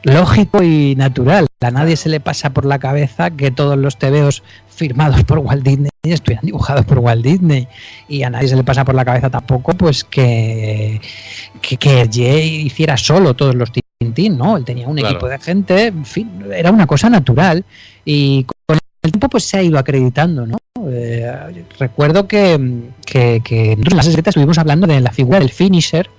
lógico y natural. A nadie se le pasa por la cabeza que todos los tebeos firmados por Walt Disney estuvieran dibujados por Walt Disney, y a nadie se le pasa por la cabeza tampoco pues que Jay hiciera solo todos los Tintín, ¿no? Él tenía un equipo de gente, en fin, era una cosa natural y con el tiempo pues se ha ido acreditando, ¿no? Recuerdo que en las secretas estuvimos hablando de la figura del finisher,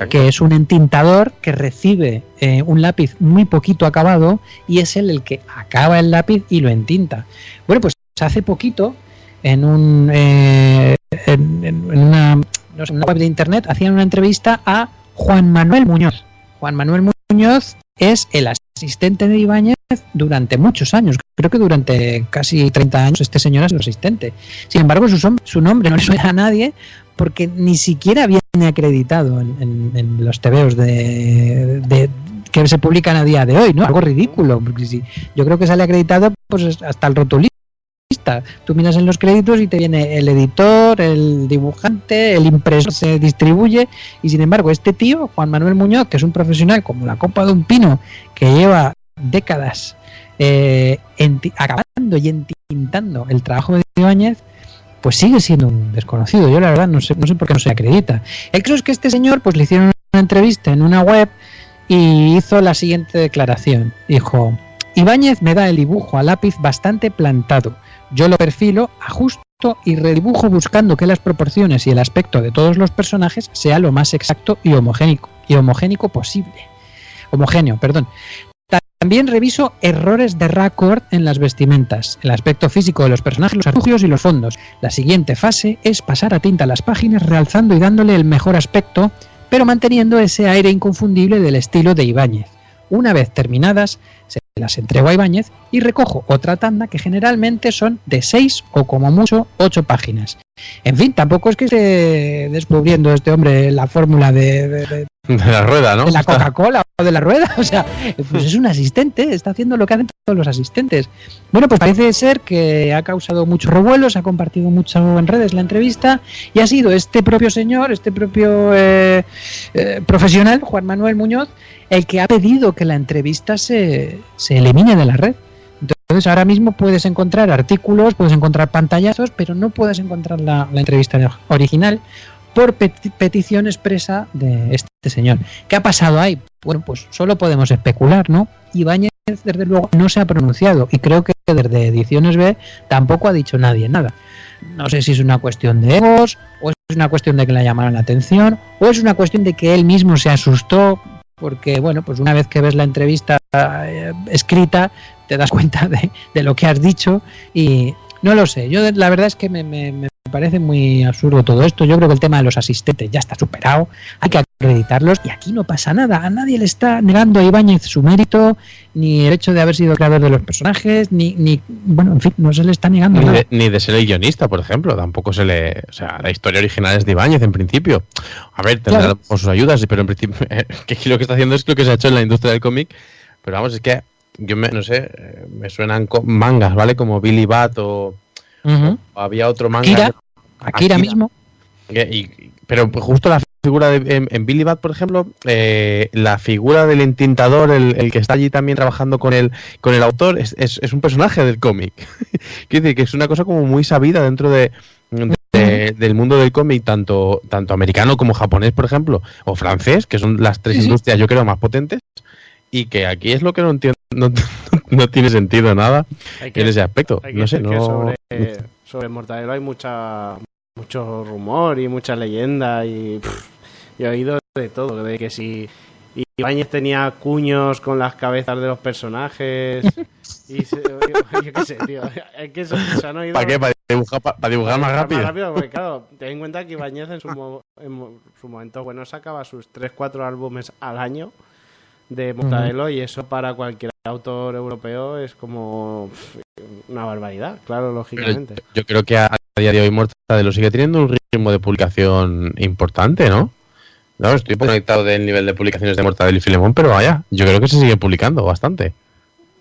que es un entintador que recibe un lápiz muy poquito acabado y es él el que acaba el lápiz y lo entinta. Bueno, pues hace poquito en una web de internet hacían una entrevista a Juan Manuel Muñoz. Juan Manuel Muñoz es el asistente de Ibáñez durante muchos años. Creo que durante casi 30 años este señor es el asistente. Sin embargo, su nombre no le suena a nadie porque ni siquiera viene acreditado en los tebeos que se publican a día de hoy, ¿no? Algo ridículo, porque yo creo que sale acreditado pues hasta el rotulista. Tú miras en los créditos y te viene el editor, el dibujante, el impresor, se distribuye, y sin embargo este tío, Juan Manuel Muñoz, que es un profesional como la copa de un pino, que lleva décadas acabando y entintando el trabajo de Ibáñez, pues sigue siendo un desconocido. Yo la verdad no sé por qué no se acredita. El caso es que este señor pues le hicieron una entrevista en una web y hizo la siguiente declaración. Dijo: Ibáñez me da el dibujo a lápiz bastante plantado. Yo lo perfilo, ajusto y redibujo buscando que las proporciones y el aspecto de todos los personajes sea lo más exacto y homogéneo posible. También reviso errores de raccord en las vestimentas, el aspecto físico de los personajes, los artilugios y los fondos. La siguiente fase es pasar a tinta las páginas, realzando y dándole el mejor aspecto, pero manteniendo ese aire inconfundible del estilo de Ibáñez. Una vez terminadas, se las entrego a Ibáñez y recojo otra tanda que generalmente son de 6 o como mucho 8 páginas. En fin, tampoco es que esté descubriendo este hombre la fórmula de la rueda, ¿no? De la Coca-Cola o de la rueda. O sea, pues es un asistente, está haciendo lo que hacen todos los asistentes. Bueno, pues parece ser que ha causado mucho revuelo, se ha compartido mucho en redes la entrevista y ha sido este propio señor, este propio profesional, Juan Manuel Muñoz, el que ha pedido que la entrevista se elimine de la red. Entonces ahora mismo puedes encontrar artículos, puedes encontrar pantallazos, pero no puedes encontrar la entrevista original por petición expresa de este señor. ¿Qué ha pasado ahí? Bueno, pues solo podemos especular, ¿no? Ibáñez, desde luego, no se ha pronunciado y creo que desde Ediciones B tampoco ha dicho nadie nada. No sé si es una cuestión de egos, o es una cuestión de que le llamaron la atención, o es una cuestión de que él mismo se asustó, porque, bueno, pues una vez que ves la entrevista escrita, te das cuenta de lo que has dicho y no lo sé. Yo la verdad es que me parece muy absurdo todo esto. Yo creo que el tema de los asistentes ya está superado, hay que acreditarlos y aquí no pasa nada. A nadie le está negando a Ibáñez su mérito, ni el hecho de haber sido creador de los personajes, ni bueno, en fin, no se le está negando nada. Ni de ser el guionista, por ejemplo, tampoco se le... O sea, la historia original es de Ibáñez en principio. A ver, tendrá por sus ayudas, pero en principio que lo que está haciendo es lo que se ha hecho en la industria del cómic, pero vamos, es que yo no sé, me suenan mangas, ¿vale? Como Billy Bat o había otro manga. Akira mismo. Pero justo la figura en Billy Bat, por ejemplo, la figura del entintador, el que está allí también trabajando con el autor, es un personaje del cómic. Quiero decir que es una cosa como muy sabida dentro del mundo del cómic, tanto americano como japonés, por ejemplo, o francés, que son las tres industrias, yo creo, más potentes. Y que aquí es lo que no entiendo, no tiene sentido nada en ese aspecto. No sé, no... Sobre Mortadelo hay mucho rumor y mucha leyenda y he oído de todo, de que si Ibáñez tenía cuños con las cabezas de los personajes y yo qué sé, tío, es que se han oído... ¿Para qué? ¿Para dibujar más rápido? Más rápido, porque claro, ten en cuenta que Ibáñez en su momento bueno sacaba sus 3-4 álbumes al año de Mortadelo y eso para cualquier autor europeo es como una barbaridad, claro, lógicamente. Pero yo creo que a día de hoy Mortadelo sigue teniendo un ritmo de publicación importante, ¿no? No, estoy conectado del nivel de publicaciones de Mortadelo y Filemón, pero vaya, yo creo que se sigue publicando bastante.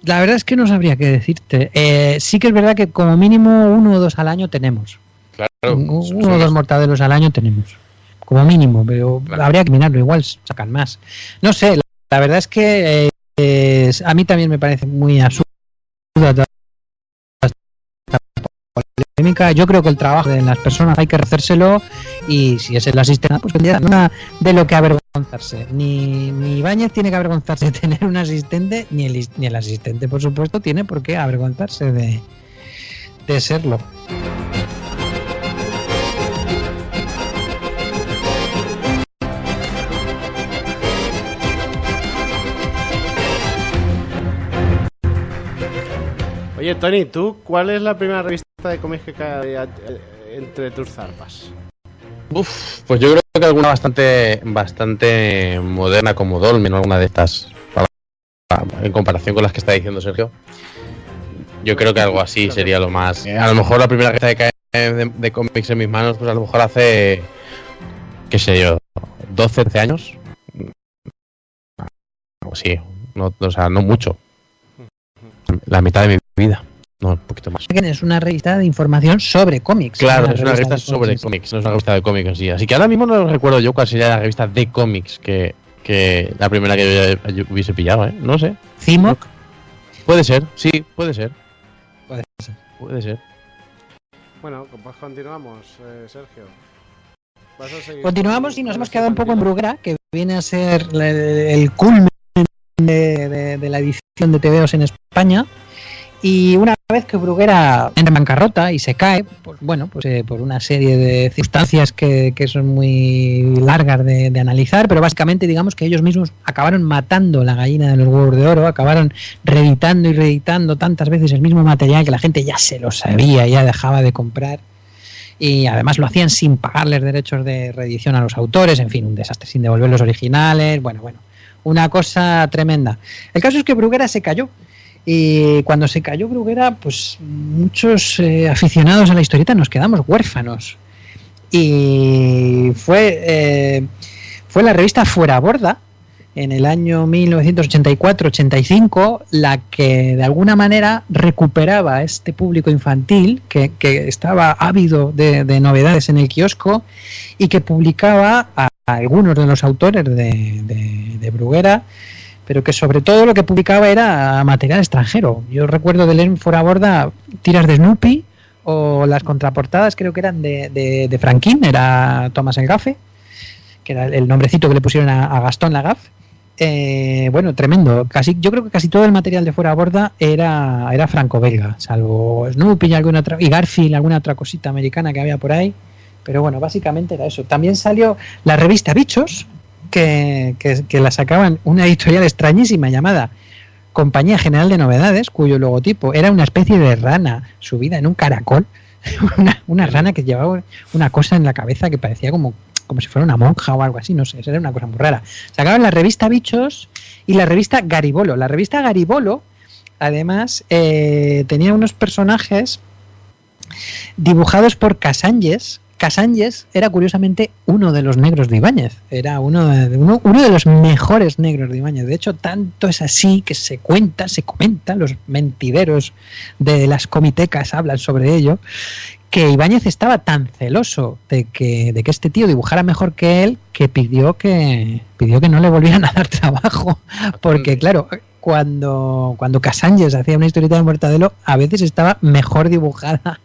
La verdad es que no sabría qué decirte. Sí que es verdad que como mínimo 1 o 2 al año tenemos. Claro. 1 o 2 Mortadelos al año tenemos. Como mínimo, pero claro, habría que mirarlo, igual sacan más. No sé, la verdad es que a mí también me parece muy absurda toda esta polémica. Yo creo que el trabajo de las personas hay que hacérselo y si es el asistente, pues nada de lo que avergonzarse. Ni Ibáñez tiene que avergonzarse de tener un asistente, ni el asistente, por supuesto, tiene por qué avergonzarse de serlo. Oye, Tony, ¿tú cuál es la primera revista de cómics que cae entre tus zarpas? Pues yo creo que alguna bastante moderna como Dolmen, alguna de estas, en comparación con las que está diciendo Sergio. Yo creo que algo así sería lo más... A lo mejor la primera revista que cae de cómics en mis manos, pues a lo mejor hace, qué sé yo, 12, 13 años. O sí, no, o sea, no mucho. La mitad de mi vida, no, un poquito más. Es una revista de información sobre cómics. Claro, es una revista sobre cómics, no es una revista de cómics en sí. Así que ahora mismo no recuerdo yo cuál sería la revista de cómics que la primera que yo hubiese pillado, ¿eh? No sé. ¿Cimoc? Puede ser, sí, puede ser. Puede ser. Bueno, pues continuamos, Sergio. Continuamos y nos hemos quedado un poco en Bruguera, que viene a ser el culmen de la edición de TVOs en España. Y una vez que Bruguera entra en bancarrota y se cae, pues bueno, pues por una serie de circunstancias que son muy largas de analizar, pero básicamente digamos que ellos mismos acabaron matando la gallina de los huevos de oro, acabaron reeditando y reeditando tantas veces el mismo material que la gente ya se lo sabía, ya dejaba de comprar. Y además lo hacían sin pagarles derechos de reedición a los autores, en fin, un desastre, sin devolver los originales, bueno, una cosa tremenda. El caso es que Bruguera se cayó. Y cuando se cayó Bruguera, pues muchos aficionados a la historieta nos quedamos huérfanos. Y fue la revista Fuera Borda, en el año 1984-85, la que de alguna manera recuperaba a este público infantil que estaba ávido de novedades en el kiosco y que publicaba a algunos de los autores de Bruguera, pero que sobre todo lo que publicaba era material extranjero. Yo recuerdo de leer en Fuera Borda tiras de Snoopy o las contraportadas, creo que eran de Franquín, era Tomás el Gafe, que era el nombrecito que le pusieron a Gastón Lagaffe. Bueno, tremendo. Yo creo que casi todo el material de Fuera Borda era franco-belga, salvo Snoopy y Garfield, alguna otra cosita americana que había por ahí. Pero bueno, básicamente era eso. También salió la revista Bichos, que la sacaban una editorial extrañísima llamada Compañía General de Novedades, cuyo logotipo era una especie de rana subida en un caracol, una rana que llevaba una cosa en la cabeza que parecía como si fuera una monja o algo así, no sé, era una cosa muy rara. Sacaban la revista Bichos y la revista Garibolo. La revista Garibolo, además, tenía unos personajes dibujados por Casanges. Casanges era curiosamente uno de los negros de Ibáñez, era uno de los mejores negros de Ibáñez. De hecho, tanto es así que se comenta, los mentideros de las comitecas hablan sobre ello, que Ibáñez estaba tan celoso de que este tío dibujara mejor que él, que pidió que no le volvieran a dar trabajo, porque claro, cuando Casanges hacía una historieta de Mortadelo, a veces estaba mejor dibujada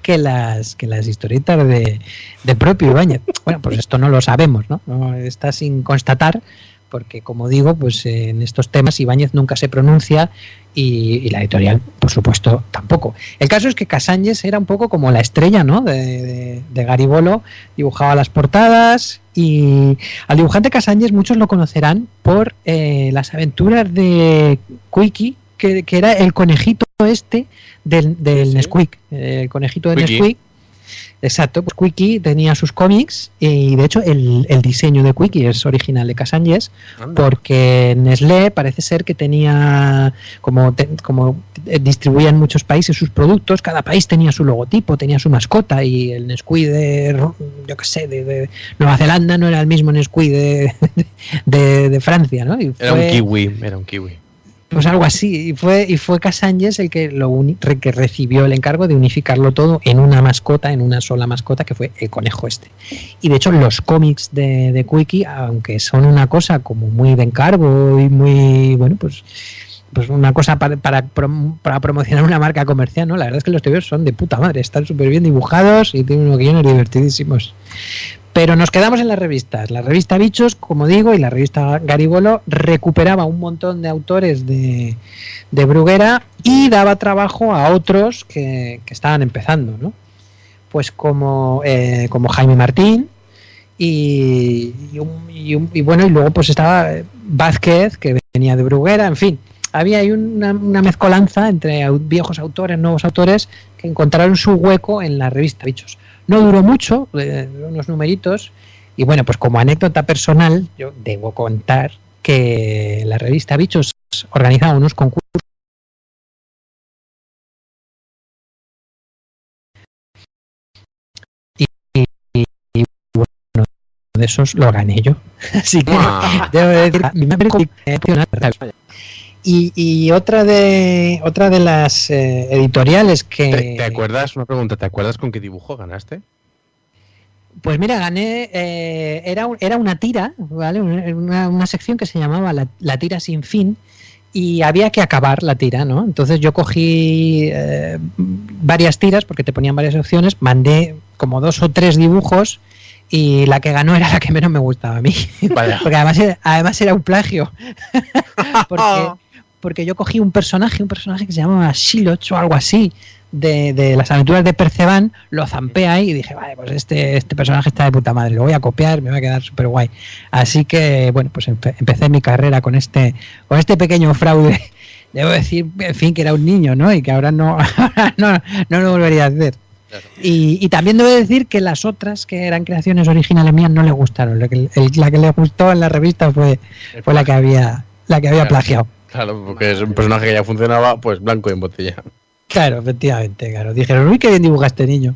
que las historietas de propio Ibáñez. Bueno, pues esto no lo sabemos, ¿no? Está sin constatar, porque como digo, pues en estos temas Ibáñez nunca se pronuncia y la editorial, por supuesto, tampoco. El caso es que Casanges era un poco como la estrella, ¿no? de Garibolo, dibujaba las portadas, y al dibujante Casanges muchos lo conocerán por las aventuras de Quickie, que era el conejito del Nesquik, el conejito de Nesquik. Exacto, pues Quickie tenía sus cómics y de hecho el diseño de Quickie es original de Casanges, porque Nestlé parece ser que tenía, como distribuía en muchos países sus productos, cada país tenía su logotipo, tenía su mascota, y el Nesquik de Nueva Zelanda no era el mismo Nesquik de Francia, ¿no? Era un kiwi. Pues algo así, y fue Casanges el que recibió el encargo de unificarlo todo en una mascota, en una sola mascota, que ffue el conejo este. Y de hecho los cómics de Quickie, aunque son una cosa como muy de encargo y muy, bueno, pues una cosa para promocionar una marca comercial, ¿no? La verdad es que los TVOs son de puta madre, están súper bien dibujados y tienen unos guiones divertidísimos. Pero nos quedamos en las revistas. La revista Bichos, como digo, y la revista Garibolo recuperaba un montón de autores de Bruguera y daba trabajo a otros que estaban empezando, ¿no? Pues como Jaime Martín y bueno, y luego pues estaba Vázquez, que venía de Bruguera, en fin. Había ahí una mezcolanza entre viejos autores, nuevos autores, que encontraron su hueco en la revista Bichos. No duró mucho, unos numeritos, y bueno, pues como anécdota personal, yo debo contar que la revista Bichos organizaba unos concursos y uno de esos lo gané yo. Así que debo decir, y otra de las editoriales que... ¿Te acuerdas? Una pregunta, ¿te acuerdas con qué dibujo ganaste? Pues mira, gané, era una tira, ¿vale? Una sección que se llamaba la tira sin fin, y había que acabar la tira, ¿no? Entonces yo cogí varias tiras, porque te ponían varias opciones, mandé como 2 o 3 dibujos, y la que ganó era la que menos me gustaba a mí. Vaya. Porque además era un plagio. porque yo cogí un personaje que se llamaba Shiloch o algo así, de las aventuras de Perceban, lo zampé ahí y dije, vale, pues este personaje está de puta madre, lo voy a copiar, me va a quedar súper guay. Así que, bueno, pues empecé mi carrera con este pequeño fraude. Debo decir, en fin, que era un niño, ¿no? Y que ahora no lo volvería a hacer. Y también debo decir que las otras, que eran creaciones originales mías, no le gustaron. La que le gustó en la revista fue la que había plagiado. Claro, porque es un personaje que ya funcionaba, pues blanco y en botella. Claro, efectivamente, claro. Dijeron, uy, qué bien dibuja este niño.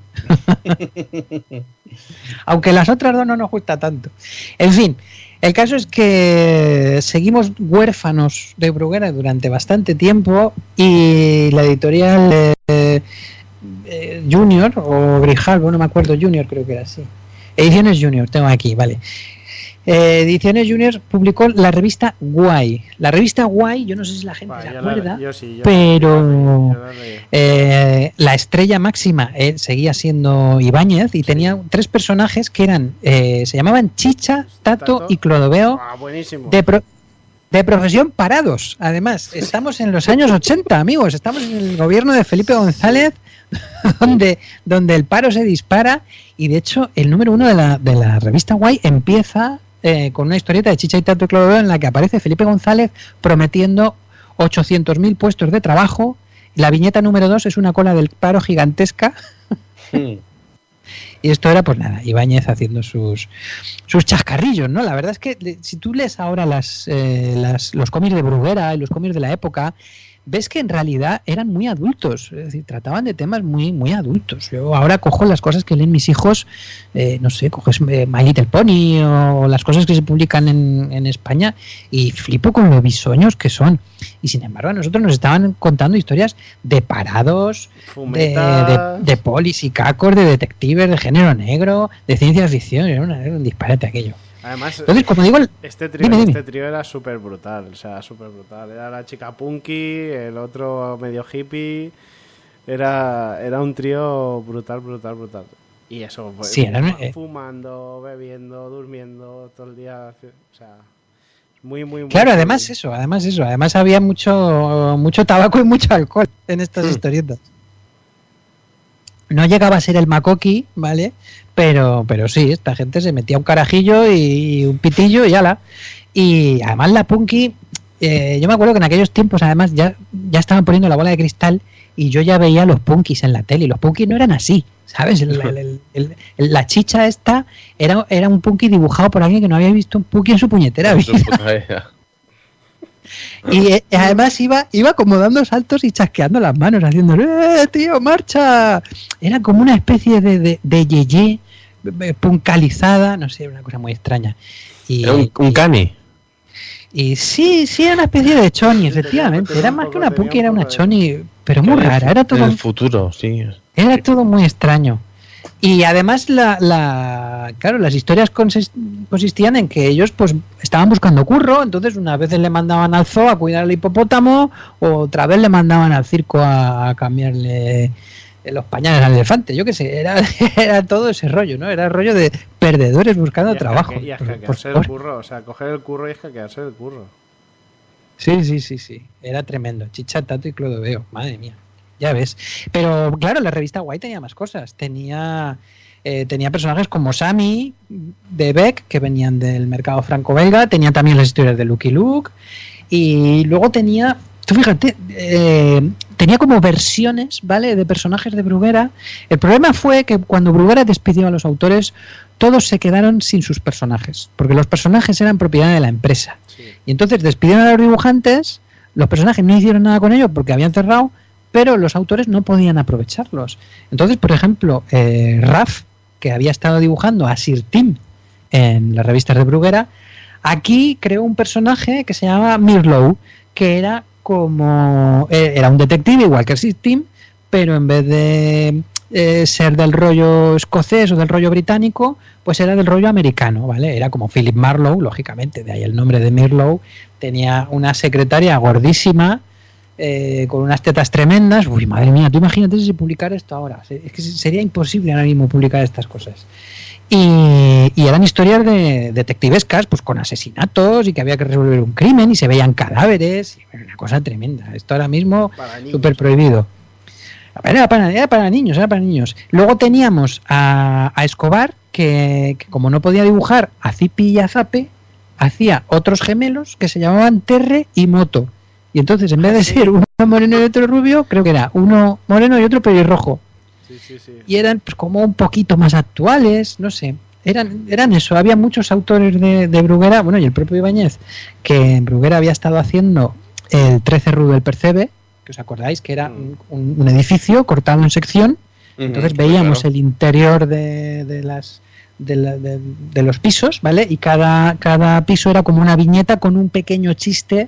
Aunque las otras dos no nos gusta tanto. En fin, el caso es que seguimos huérfanos de Bruguera durante bastante tiempo y la editorial Junior o Grijalbo, no me acuerdo, Junior creo que era así. Ediciones Junior, tengo aquí, vale. Ediciones Junior publicó la revista Guay. La revista Guay, yo no sé si la gente se acuerda, pero la estrella máxima seguía siendo Ibáñez y tenía 3 personajes que eran se llamaban Chicha, Tato y Clodoveo, de profesión parados. Además, estamos en los años 80, amigos, estamos en el gobierno de Felipe González, donde el paro se dispara, y de hecho el número 1 de la revista Guay empieza con una historieta de Chicha y Tato y Clodoveo en la que aparece Felipe González prometiendo 800.000 puestos de trabajo. La viñeta número 2 es una cola del paro gigantesca. Y esto era, pues nada, Ibáñez haciendo sus chascarrillos, ¿no? La verdad es que si tú lees ahora los cómics de Bruguera y los cómics de la época, ves que en realidad eran muy adultos, es decir, trataban de temas muy, muy adultos. Yo ahora cojo las cosas que leen mis hijos, no sé, coges My Little Pony o las cosas que se publican en España y flipo con lo bisoños que son. Y sin embargo a nosotros nos estaban contando historias de parados, de polis y cacos, de detectives, de género negro, de ciencia ficción. Era un disparate aquello. Además, entonces, como digo, este trío era súper brutal, o sea, súper brutal. Era la chica punky, el otro medio hippie. Era un trío brutal. Y eso, pues, sí, fumando, bebiendo, durmiendo todo el día. O sea, muy claro, además eso. Además había mucho tabaco y mucho alcohol en estas historietas. No llegaba a ser el Makoki, ¿vale? Pero sí, esta gente se metía un carajillo y un pitillo y ala. Y además la punky, yo me acuerdo que en aquellos tiempos además ya estaban poniendo la bola de cristal y yo ya veía los punkis en la tele y los punkis no eran así, ¿sabes? La chicha esta era un punky dibujado por alguien que no había visto un punky en su puñetera vida. Y además iba como dando saltos y chasqueando las manos, haciendo tío, marcha. Era como una especie de yeye punkalizada, no sé, una cosa muy extraña. Era un cani. Y sí, era una especie de choni, efectivamente. Era más que una punky, era una choni, pero muy rara. Era todo en el futuro, sí. Era todo muy extraño. Y además claro, las historias consistían en que ellos pues estaban buscando curro, entonces unas veces le mandaban al zoo a cuidar al hipopótamo, o otra vez le mandaban al circo a cambiarle los pañales al elefante, yo qué sé, era todo ese rollo, ¿no? Era el rollo de perdedores buscando trabajo. Y hackearse el curro, o sea, coger el curro y hackearse el curro. Sí, era tremendo. Chicha, Tato y Clodoveo, madre mía. Ya ves. Pero claro, la revista Guay tenía más cosas. Tenía personajes como Sammy de Beck, que venían del mercado franco-belga. Tenía también las historias de Lucky Luke. Y luego tenía, tú fíjate, tenía como versiones, ¿vale?, de personajes de Bruguera. El problema fue que cuando Bruguera despidió a los autores, todos se quedaron sin sus personajes, porque los personajes eran propiedad de la empresa. Sí. Y entonces despidieron a los dibujantes, los personajes no hicieron nada con ellos porque habían cerrado, pero los autores no podían aprovecharlos. Entonces, por ejemplo, Raf, que había estado dibujando a Sir Tim en las revistas de Bruguera, aquí creó un personaje que se llama Mirlow, que era era un detective igual que Sir Tim, pero en vez de ser del rollo escocés o del rollo británico, pues era del rollo americano, ¿vale? Era como Philip Marlowe, lógicamente, de ahí el nombre de Mirlow. Tenía una secretaria gordísima, con unas tetas tremendas. Uy, madre mía, tú imagínate si se publicara esto ahora. Es que sería imposible ahora mismo publicar estas cosas. Y eran historias de detectivescas, pues con asesinatos y que había que resolver un crimen y se veían cadáveres. Una cosa tremenda. Esto ahora mismo súper prohibido. Era para niños. Luego teníamos a Escobar, que como no podía dibujar a Zipi y a Zape, hacía otros gemelos que se llamaban Terre y Moto. Y entonces, en vez de ser uno moreno y otro rubio, creo que era uno moreno y otro pelirrojo. Sí. Y eran pues, como un poquito más actuales, no sé. Eran eso. Había muchos autores de Bruguera, bueno, y el propio Ibáñez, que en Bruguera había estado haciendo el 13 Rubel Percebe, que os acordáis que era un edificio cortado en sección. Entonces veíamos el interior de los pisos, ¿vale? Y cada piso era como una viñeta con un pequeño chiste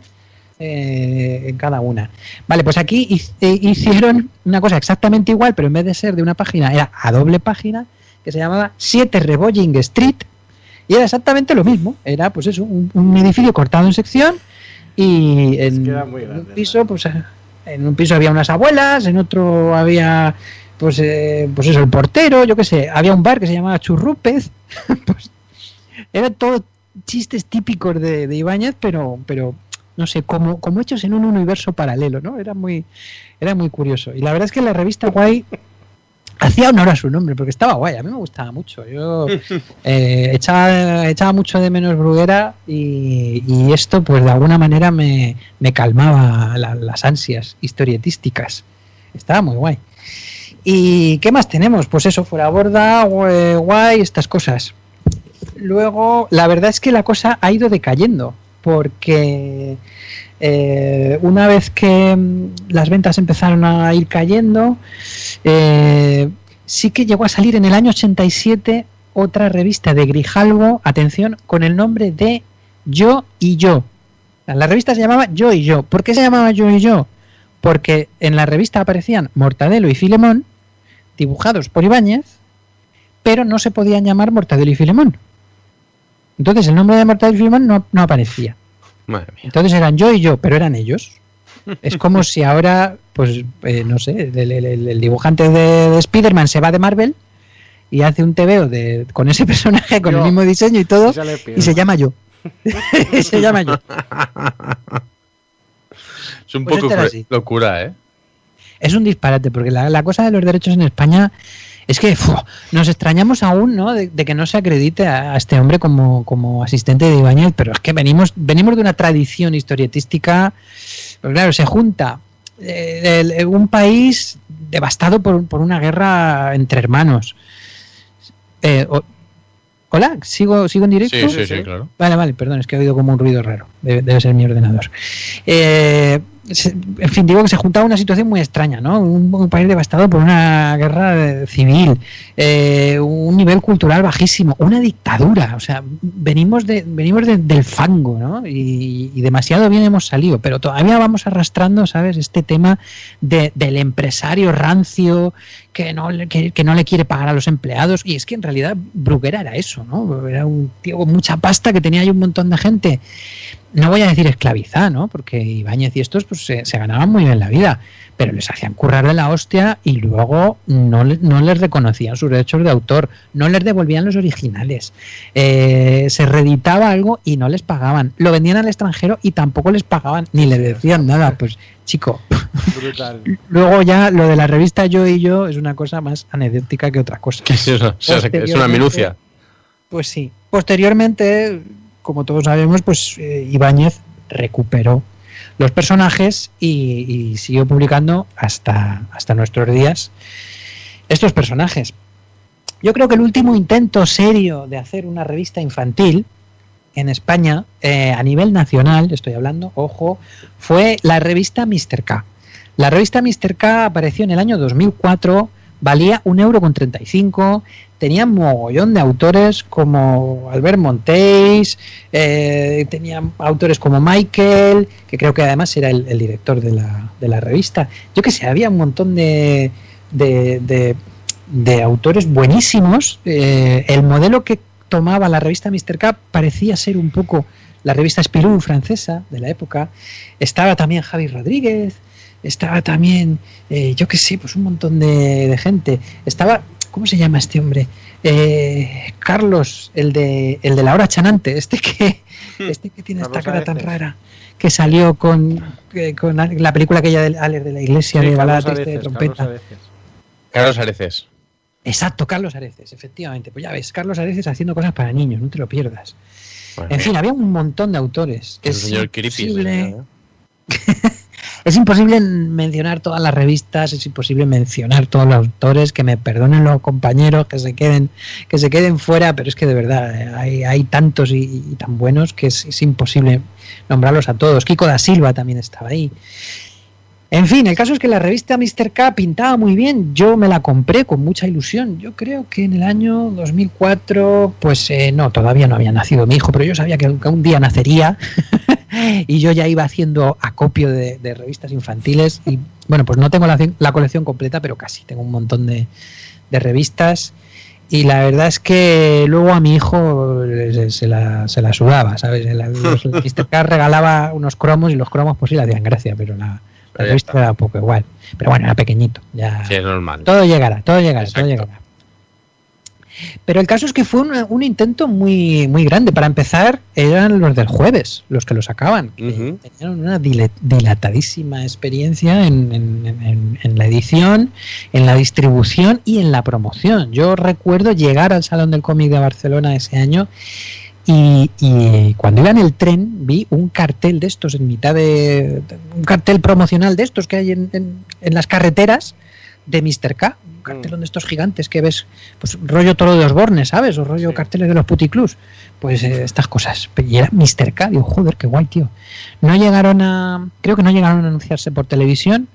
en cada una. Vale, pues aquí hicieron una cosa exactamente igual, pero en vez de ser de una página, era a doble página, que se llamaba 7 Rebolling Street, y era exactamente lo mismo. Era, pues eso, un edificio cortado en sección, y en un piso, pues en un piso había unas abuelas, en otro había... Pues eso, el portero, yo qué sé, había un bar que se llamaba Churrupez. Pues eran todos chistes típicos de Ibáñez, pero no sé, como hechos en un universo paralelo, ¿no? Era muy curioso. Y la verdad es que la revista Guay hacía honor a su nombre, porque estaba guay, a mí me gustaba mucho. Yo echaba mucho de menos Bruguera y esto, pues de alguna manera me calmaba las ansias historietísticas. Estaba muy guay. ¿Y qué más tenemos? Pues eso, Fuera Borda, Guay, estas cosas. Luego, la verdad es que la cosa ha ido decayendo, porque una vez que las ventas empezaron a ir cayendo, sí que llegó a salir en el año 87 otra revista de Grijalvo, atención, con el nombre de Yo y Yo. La revista se llamaba Yo y Yo. ¿Por qué se llamaba Yo y Yo? Porque en la revista aparecían Mortadelo y Filemón, dibujados por Ibáñez, pero no se podían llamar Mortadelo y Filemón. Entonces el nombre de Mortadelo y Filemón no aparecía. Madre mía. Entonces eran Yo y Yo, pero eran ellos. Es como si ahora, pues, no sé, el dibujante de Spider-Man se va de Marvel y hace un TVO con ese personaje, con el mismo diseño y todo, y se llama Yo. Se llama Yo. Es un poco locura, ¿eh? Es un disparate, porque la cosa de los derechos en España es que nos extrañamos aún, ¿no? De que no se acredite a este hombre como asistente de Ibáñez, pero es que venimos de una tradición historietística. Pero claro, se junta un país devastado por una guerra entre hermanos. ¿Hola? ¿Sigo en directo? Sí, claro. Vale, perdón, es que he oído como un ruido raro. Debe ser mi ordenador. En fin, digo que se juntaba una situación muy extraña, ¿no? Un país devastado por una guerra civil, un nivel cultural bajísimo, una dictadura. O sea, venimos del fango, ¿no? Y demasiado bien hemos salido, pero todavía vamos arrastrando, ¿sabes? Este tema del empresario rancio que no le quiere pagar a los empleados. Y es que en realidad Bruguera era eso, ¿no? Era un tío con mucha pasta que tenía ahí un montón de gente. No voy a decir esclavizada, ¿no? Porque Ibáñez y estos pues se ganaban muy bien la vida, pero les hacían currar de la hostia y luego no les reconocían sus derechos de autor, no les devolvían los originales, se reeditaba algo y no les pagaban, lo vendían al extranjero y tampoco les pagaban, ni le decían nada. Pues chico, brutal. Luego ya lo de la revista Yo y Yo es una cosa más anecdótica que otra cosa. Es una minucia. Pues sí. Posteriormente, como todos sabemos, pues Ibáñez recuperó los personajes y siguió publicando hasta nuestros días estos personajes. Yo creo que el último intento serio de hacer una revista infantil en España, a nivel nacional, estoy hablando, ojo, fue la revista Mr. K. La revista Mr. K apareció en el año 2004, valía 1,35 €, tenía un mogollón de autores como Albert Monteis, tenía autores como Michael, que creo que además era el director de la revista. Yo que sé, había un montón de autores buenísimos. El modelo que tomaba la revista Mr. K parecía ser un poco la revista Spirou francesa de la época, estaba también Javi Rodríguez, estaba también, yo qué sé, pues un montón de gente. Estaba, ¿cómo se llama este hombre? Carlos, el de la hora chanante, este que tiene esta cara tan rara, que salió con la película aquella de Alex de la Iglesia, de baladas de trompeta. Carlos Areces. Exacto, Carlos Areces, efectivamente. Pues ya ves, Carlos Areces haciendo cosas para niños, no te lo pierdas. Bueno, en fin, había un montón de autores. Es señor imposible... Es imposible mencionar todas las revistas, es imposible mencionar todos los autores, que me perdonen los compañeros que se queden fuera, pero es que de verdad hay tantos y tan buenos que es imposible nombrarlos a todos. Kiko da Silva también estaba ahí. En fin, el caso es que la revista Mr. K pintaba muy bien, yo me la compré con mucha ilusión. Yo creo que en el año 2004, pues no, todavía no había nacido mi hijo, pero yo sabía que un día nacería y yo ya iba haciendo acopio de revistas infantiles y bueno, pues no tengo la colección completa, pero casi, tengo un montón de revistas y la verdad es que luego a mi hijo se la sudaba, ¿sabes? Mr. K regalaba unos cromos y los cromos pues sí le hacían gracia, pero la revista era un poco igual. Pero bueno, era pequeñito. Ya. Sí, es normal. Todo llegará. Pero el caso es que fue un intento muy, muy grande. Para empezar, eran los del Jueves, los que lo sacaban. Que tenían una dilatadísima experiencia en la edición, en la distribución y en la promoción. Yo recuerdo llegar al Salón del Cómic de Barcelona ese año y cuando iba en el tren vi un cartel de estos en mitad de un cartel promocional de estos que hay en las carreteras de Mr. K, un cartelón de estos gigantes que ves, pues rollo Toro de Osborne, ¿sabes? O rollo carteles de los puticlubs, pues estas cosas. Y era Mr. K, digo, joder, qué guay, tío. Creo que no llegaron a anunciarse por televisión,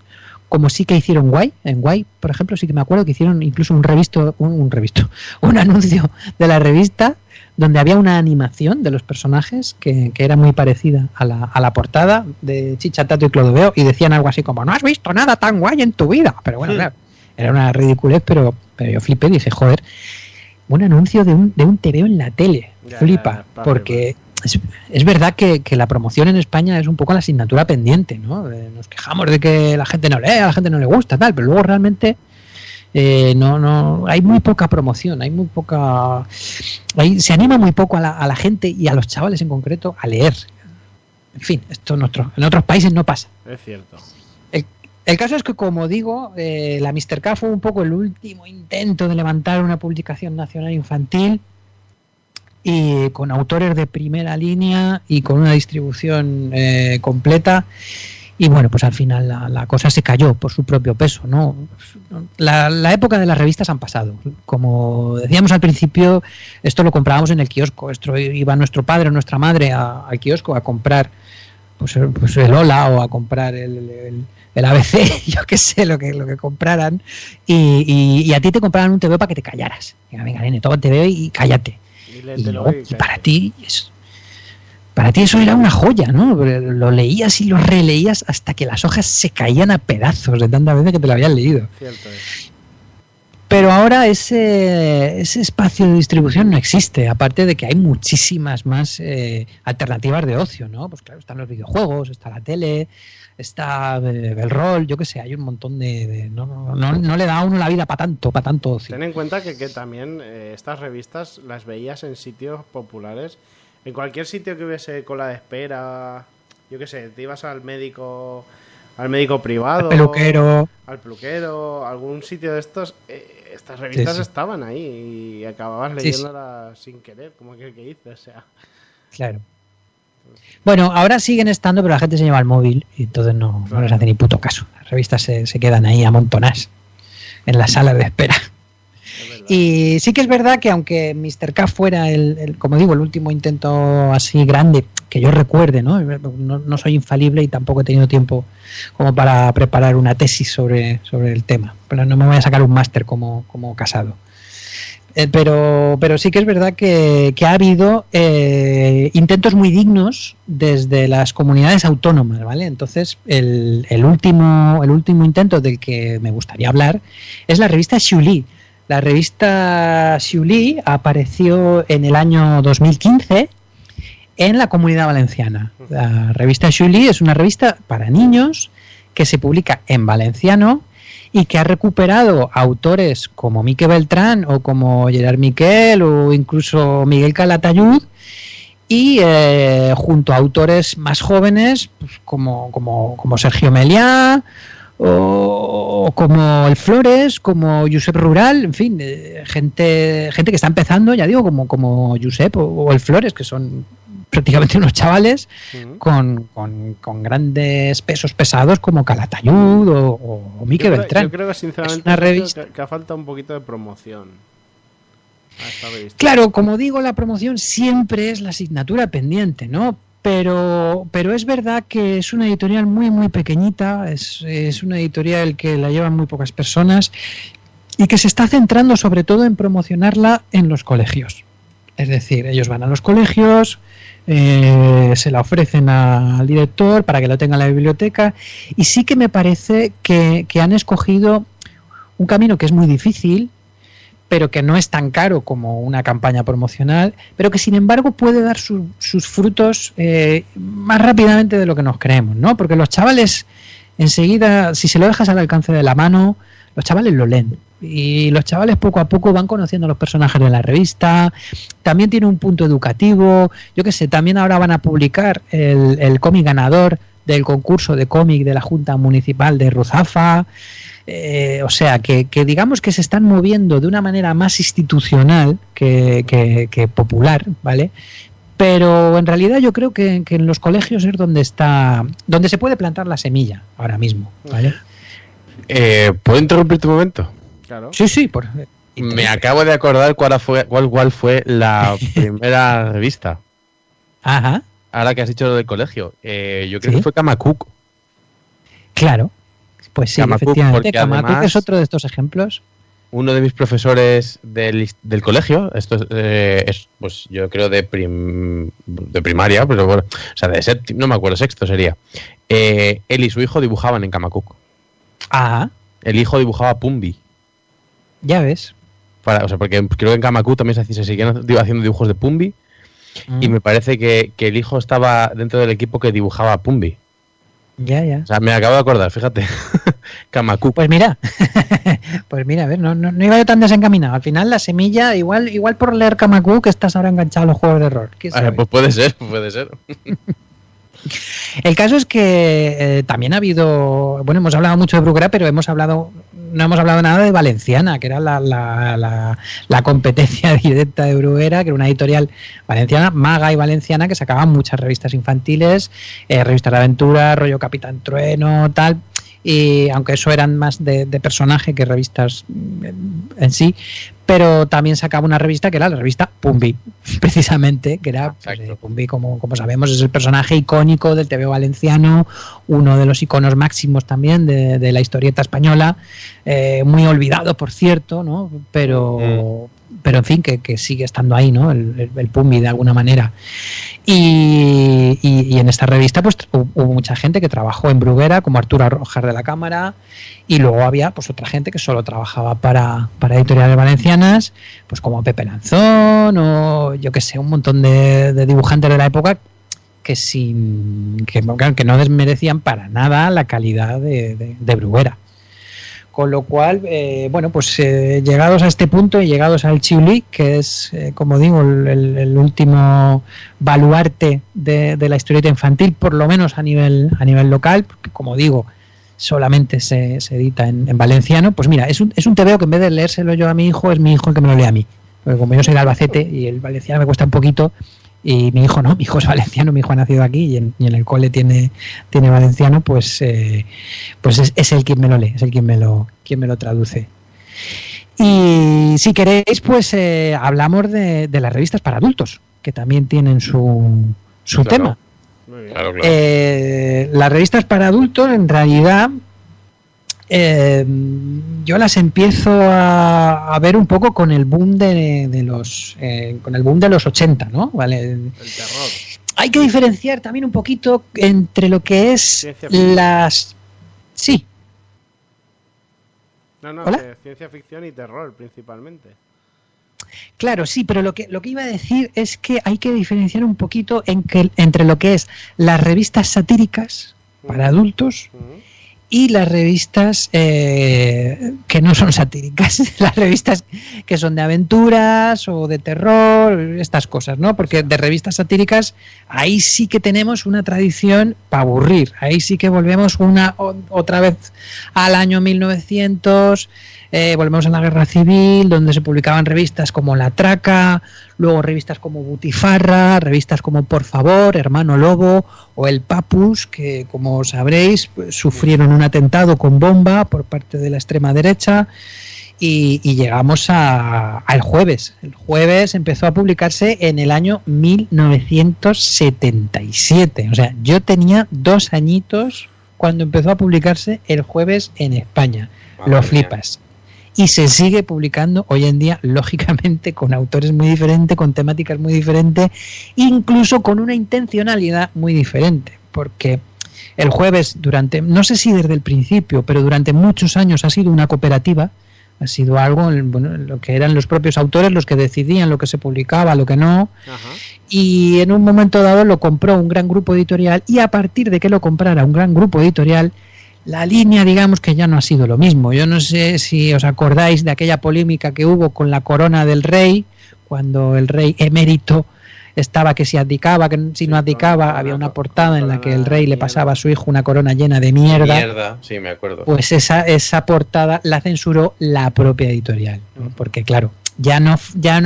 como sí que hicieron en Guay, por ejemplo, sí que me acuerdo que hicieron incluso un anuncio de la revista donde había una animación de los personajes que era muy parecida a la portada de Chicha, Tato y Clodoveo, y decían algo así como, no has visto nada tan guay en tu vida. Pero bueno, claro, era una ridiculez, pero yo flipé y dije, joder, un anuncio de un TVO en la tele, porque es verdad que la promoción en España es un poco la asignatura pendiente, ¿no? Nos quejamos de que la gente no lee, a la gente no le gusta, tal, pero luego realmente no hay muy poca promoción, se anima muy poco a la gente y a los chavales en concreto a leer. En fin, esto en otros países no pasa. Es cierto. El caso es que, como digo, la Mr. K fue un poco el último intento de levantar una publicación nacional infantil y con autores de primera línea y con una distribución completa. Y bueno, pues al final la cosa se cayó por su propio peso, ¿no? La época de las revistas han pasado. Como decíamos al principio, esto lo comprábamos en el kiosco. Esto iba nuestro padre o nuestra madre al kiosco a comprar pues el Hola o a comprar el ABC, yo qué sé, lo que compraran. Y a ti te compraran un TVO para que te callaras. Venga, nene, toma el TVO y cállate. Y para ti eso era una joya, ¿no? Lo leías y lo releías hasta que las hojas se caían a pedazos de tantas veces que te lo habías leído. Cierto es. Pero ahora ese espacio de distribución no existe, aparte de que hay muchísimas más alternativas de ocio, ¿no? Pues claro, están los videojuegos, está la tele, está el rol, yo qué sé, hay un montón no le da a uno la vida para tanto ocio. Ten en cuenta que también estas revistas las veías en sitios populares. En cualquier sitio que hubiese cola de espera, yo qué sé, te ibas al médico privado, al peluquero, algún sitio de estos, estas revistas estaban ahí y acababas leyéndolas sin querer, como que hice, o sea. Claro. Bueno, ahora siguen estando, pero la gente se lleva el móvil y entonces no les hace ni puto caso. Las revistas se quedan ahí amontonadas en las salas de espera. Y sí que es verdad que aunque Mr. K fuera como digo, el último intento así grande que yo recuerde, no soy infalible y tampoco he tenido tiempo como para preparar una tesis sobre el tema, pero no me voy a sacar un máster como Casado. Pero sí que es verdad que ha habido intentos muy dignos desde las comunidades autónomas, ¿vale? Entonces el último intento del que me gustaría hablar es la revista Xiuli. La revista Xiuli apareció en el año 2015 en la Comunidad Valenciana. La revista Xuli es una revista para niños que se publica en valenciano y que ha recuperado autores como Mique Beltrán o como Gerard Miquel o incluso Miguel Calatayud, y junto a autores más jóvenes pues, como Sergio Meliá o como el Flores, como Josep Rural, en fin, gente que está empezando, ya digo, como Josep o el Flores, que son prácticamente unos chavales con grandes pesos pesados como Calatayud o Mique Beltrán. Yo creo que sinceramente es una revista que ha faltado un poquito de promoción a esta revista. Claro, como digo, la promoción siempre es la asignatura pendiente, ¿no? Pero es verdad que es una editorial muy muy pequeñita, es una editorial que la llevan muy pocas personas y que se está centrando sobre todo en promocionarla en los colegios. Es decir, ellos van a los colegios, se la ofrecen al director para que lo tenga en la biblioteca, y sí que me parece que han escogido un camino que es muy difícil, pero que no es tan caro como una campaña promocional, pero que sin embargo puede dar sus frutos más rápidamente de lo que nos creemos, ¿no? Porque los chavales enseguida, si se lo dejas al alcance de la mano, los chavales lo leen. Y los chavales poco a poco van conociendo a los personajes de la revista. También tiene un punto educativo. Yo qué sé, también ahora van a publicar el cómic ganador del concurso de cómic de la Junta Municipal de Ruzafa. O sea, que digamos que se están moviendo de una manera más institucional que popular, ¿vale? Pero en realidad yo creo que en los colegios es donde se puede plantar la semilla ahora mismo, ¿vale? ¿Puedo interrumpirte un momento? Claro. Sí, me acabo de acordar cuál fue la primera revista. Ajá. Ahora que has dicho lo del colegio. Yo creo que fue Kamakuk. Claro. Pues sí, Kamakuk, efectivamente. Kamakuk es otro de estos ejemplos. Uno de mis profesores del colegio, esto es pues yo creo de primaria, pero bueno, o sea, de séptimo, no me acuerdo, sexto sería. Él y su hijo dibujaban en Kamakuk. Ah. El hijo dibujaba Pumbi. Ya ves. Porque creo que en Kamakuk también se seguían haciendo dibujos de Pumbi. Y me parece que el hijo estaba dentro del equipo que dibujaba a Pumbi. Ya. O sea, me acabo de acordar, fíjate. Kamakuk. Pues mira, a ver, no iba yo tan desencaminado. Al final la semilla, igual por leer Kamakuk estás ahora enganchado a los juegos de rol. Pues puede ser. El caso es que también ha habido, bueno, hemos hablado mucho de Bruguera, pero no hemos hablado nada de Valenciana, que era la competencia directa de Bruguera, que era una editorial valenciana, maga y valenciana, que sacaba muchas revistas infantiles, revistas de aventura, rollo Capitán Trueno, tal. Y aunque eso eran más de personaje que revistas en sí, pero también sacaba una revista que era la revista Pumbi, precisamente, que era pues, Pumbi, como sabemos, es el personaje icónico del TVO valenciano, uno de los iconos máximos también de la historieta española, muy olvidado, por cierto, ¿no? Pero en fin, que sigue estando ahí, ¿no? El Pumbi, de alguna manera. Y en esta revista pues hubo mucha gente que trabajó en Bruguera, como Arturo Arrojar de la Cámara, y luego había pues otra gente que solo trabajaba para editoriales valencianas, pues como Pepe Lanzón o yo que sé, un montón de dibujantes de la época que no desmerecían para nada la calidad de Bruguera. Con lo cual, llegados a este punto y llegados al Chiuli, que es, como digo, el último baluarte de la historieta infantil, por lo menos a nivel local, porque como digo, solamente se edita en valenciano, pues mira, es un TVO que en vez de leérselo yo a mi hijo, es mi hijo el que me lo lee a mí. Porque como yo soy de Albacete y el valenciano me cuesta un poquito, y mi hijo no, mi hijo es valenciano, mi hijo ha nacido aquí y en el cole tiene valenciano, pues es él quien me lo lee, es él quien me lo traduce. Y si queréis, pues hablamos de las revistas para adultos, que también tienen su claro, tema. Muy bien. Claro. Las revistas para adultos, en realidad, yo las empiezo a ver un poco con el boom de los 80, ¿no? ¿Vale? El terror. Hay que diferenciar también un poquito entre lo que es las... Sí. No, ¿Hola? Ciencia ficción y terror principalmente. Claro, sí, pero lo que iba a decir es que hay que diferenciar un poquito entre lo que es las revistas satíricas para adultos y las revistas que no son satíricas, las revistas que son de aventuras o de terror, estas cosas, ¿no? Porque de revistas satíricas ahí sí que tenemos una tradición para aburrir, ahí sí que volvemos otra vez al año 1900. Volvemos a la Guerra Civil, donde se publicaban revistas como La Traca, luego revistas como Butifarra, revistas como Por Favor, Hermano Lobo o El Papus, que como sabréis pues, sufrieron un atentado con bomba por parte de la extrema derecha, y llegamos al Jueves. El Jueves empezó a publicarse en el año 1977, o sea, yo tenía 2 añitos cuando empezó a publicarse El Jueves en España. Lo flipas. Y se sigue publicando hoy en día, lógicamente, con autores muy diferentes, con temáticas muy diferentes, incluso con una intencionalidad muy diferente, porque El Jueves, no sé si desde el principio, pero durante muchos años ha sido una cooperativa, ha sido algo, bueno, lo que eran los propios autores los que decidían lo que se publicaba, lo que no. Ajá. Y en un momento dado lo compró un gran grupo editorial, y a partir de que lo comprara un gran grupo editorial, la línea, digamos que ya no ha sido lo mismo. Yo no sé si os acordáis de aquella polémica que hubo con la corona del rey, cuando el rey emérito estaba que si abdicaba, que si no abdicaba, había una portada en la que el rey le pasaba a su hijo una corona llena de mierda. Sí, me acuerdo. Pues esa portada la censuró la propia editorial, ¿no? Porque claro, ya no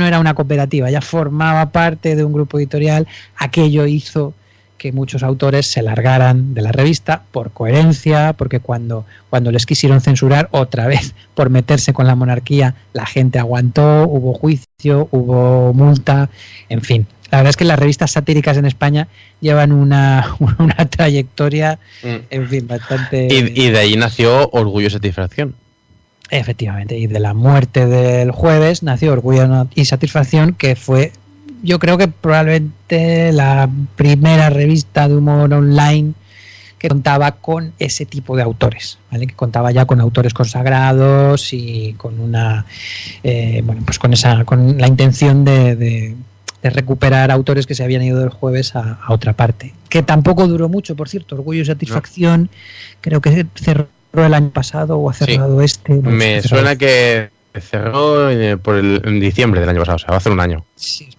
era una cooperativa, ya formaba parte de un grupo editorial. Aquello hizo que muchos autores se largaran de la revista por coherencia, porque cuando les quisieron censurar otra vez por meterse con la monarquía, la gente aguantó, hubo juicio, hubo multa, en fin. La verdad es que las revistas satíricas en España llevan una trayectoria, en fin, bastante... Y de ahí nació Orgullo y Satisfacción. Efectivamente, y de la muerte del Jueves nació Orgullo y Satisfacción, que fue... Yo creo que probablemente la primera revista de humor online que contaba con ese tipo de autores, ¿vale? Que contaba ya con autores consagrados y con una con la intención de recuperar autores que se habían ido del Jueves a otra parte. Que tampoco duró mucho, por cierto. Orgullo y Satisfacción, creo que cerró el año pasado o ha cerrado Me suena que cerró en diciembre del año pasado, o sea, va a hacer un año. Sí, es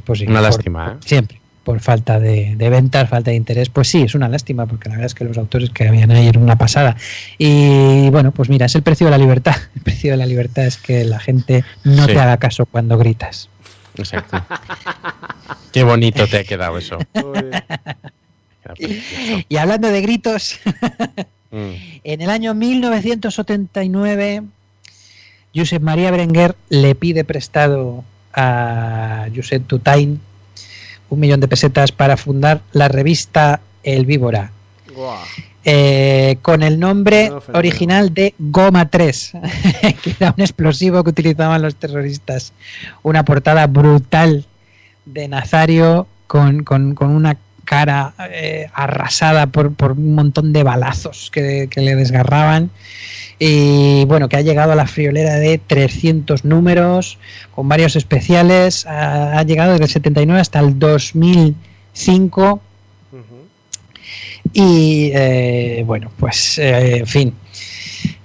posible. Una lástima, ¿eh? Siempre, por falta de ventas, falta de interés. Pues sí, es una lástima, porque la verdad es que los autores que habían ahí eran una pasada. Y bueno, pues mira, es el precio de la libertad. El precio de la libertad es que la gente no te haga caso cuando gritas. Exacto. Qué bonito te ha quedado eso. Y hablando de gritos, en el año 1979... Josep María Berenguer le pide prestado a Josep Tutain 1 millón de pesetas para fundar la revista El Víbora. Wow. Con el nombre original de Goma 3, que era un explosivo que utilizaban los terroristas. Una portada brutal de Nazario con una cara arrasada por un montón de balazos que le desgarraban. Y bueno, que ha llegado a la friolera de 300 números con varios especiales. Ha llegado desde el 79 hasta el 2005. Y bueno, pues en fin,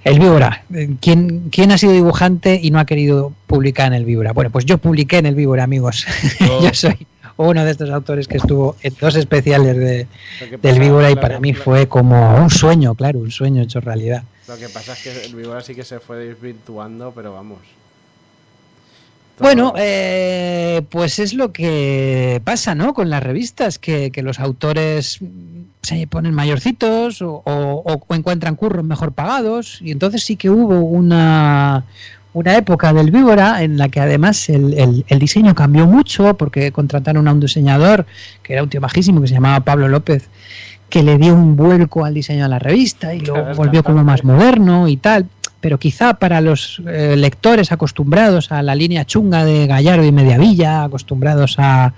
El Víbora. ¿Quién ha sido dibujante y no ha querido publicar en El Víbora? Bueno, pues yo publiqué en El Víbora, amigos. Yo soy uno de estos autores que estuvo en 2 especiales del Víbora, y para mí fue como un sueño, claro, un sueño hecho realidad. Lo que pasa es que El Víbora sí que se fue desvirtuando, pero vamos. Bueno, pues es lo que pasa, ¿no? Con las revistas, que los autores se ponen mayorcitos o encuentran curros mejor pagados, y entonces sí que hubo una época del Víbora en la que además el diseño cambió mucho, porque contrataron a un diseñador que era un tío majísimo que se llamaba Pablo López, que le dio un vuelco al diseño de la revista y lo volvió como más moderno y tal. Pero quizá para los lectores acostumbrados a la línea chunga de Gallardo y Mediavilla, acostumbrados a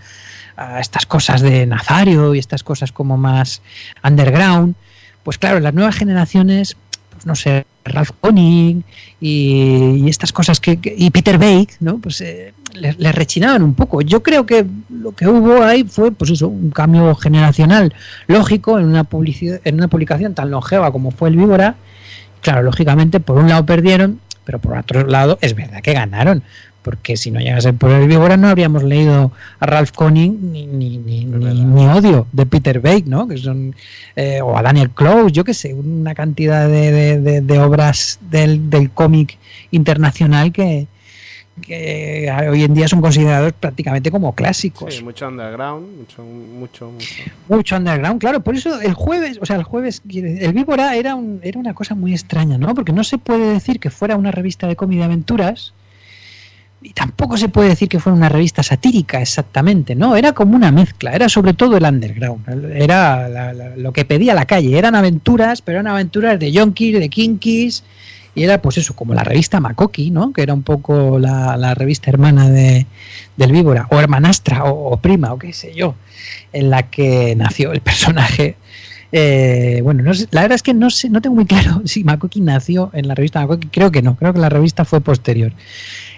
estas cosas de Nazario y estas cosas como más underground, pues claro, las nuevas generaciones no sé, Ralph Koenig y estas cosas y Peter Bake, ¿no? Pues les rechinaban un poco. Yo creo que lo que hubo ahí fue, pues eso, un cambio generacional lógico en una publicación tan longeva como fue el Víbora. Claro, lógicamente, por un lado perdieron, pero por otro lado es verdad que ganaron, porque si no llegase por el Víbora no habríamos leído a Ralph Koenig ni Odio de Peter Bake, ¿no? Que son, o a Daniel Close, yo qué sé, una cantidad de obras del cómic internacional que hoy en día son considerados prácticamente como clásicos. Sí, mucho underground, mucho. Mucho underground, claro, por eso el jueves, el Víbora era una cosa muy extraña, ¿no? Porque no se puede decir que fuera una revista de cómic de aventuras y tampoco se puede decir que fuera una revista satírica exactamente, ¿no? Era como una mezcla, era sobre todo el underground, era lo que pedía la calle, eran aventuras, pero eran aventuras de yonkis, de kinkies. Y era pues eso, como la revista Makoki, ¿no? Que era un poco la revista hermana del Víbora, o hermanastra, o prima, o qué sé yo, en la que nació el personaje. Bueno, no sé, la verdad es que no tengo muy claro si Makoki nació en la revista Makoki, creo que no, creo que la revista fue posterior.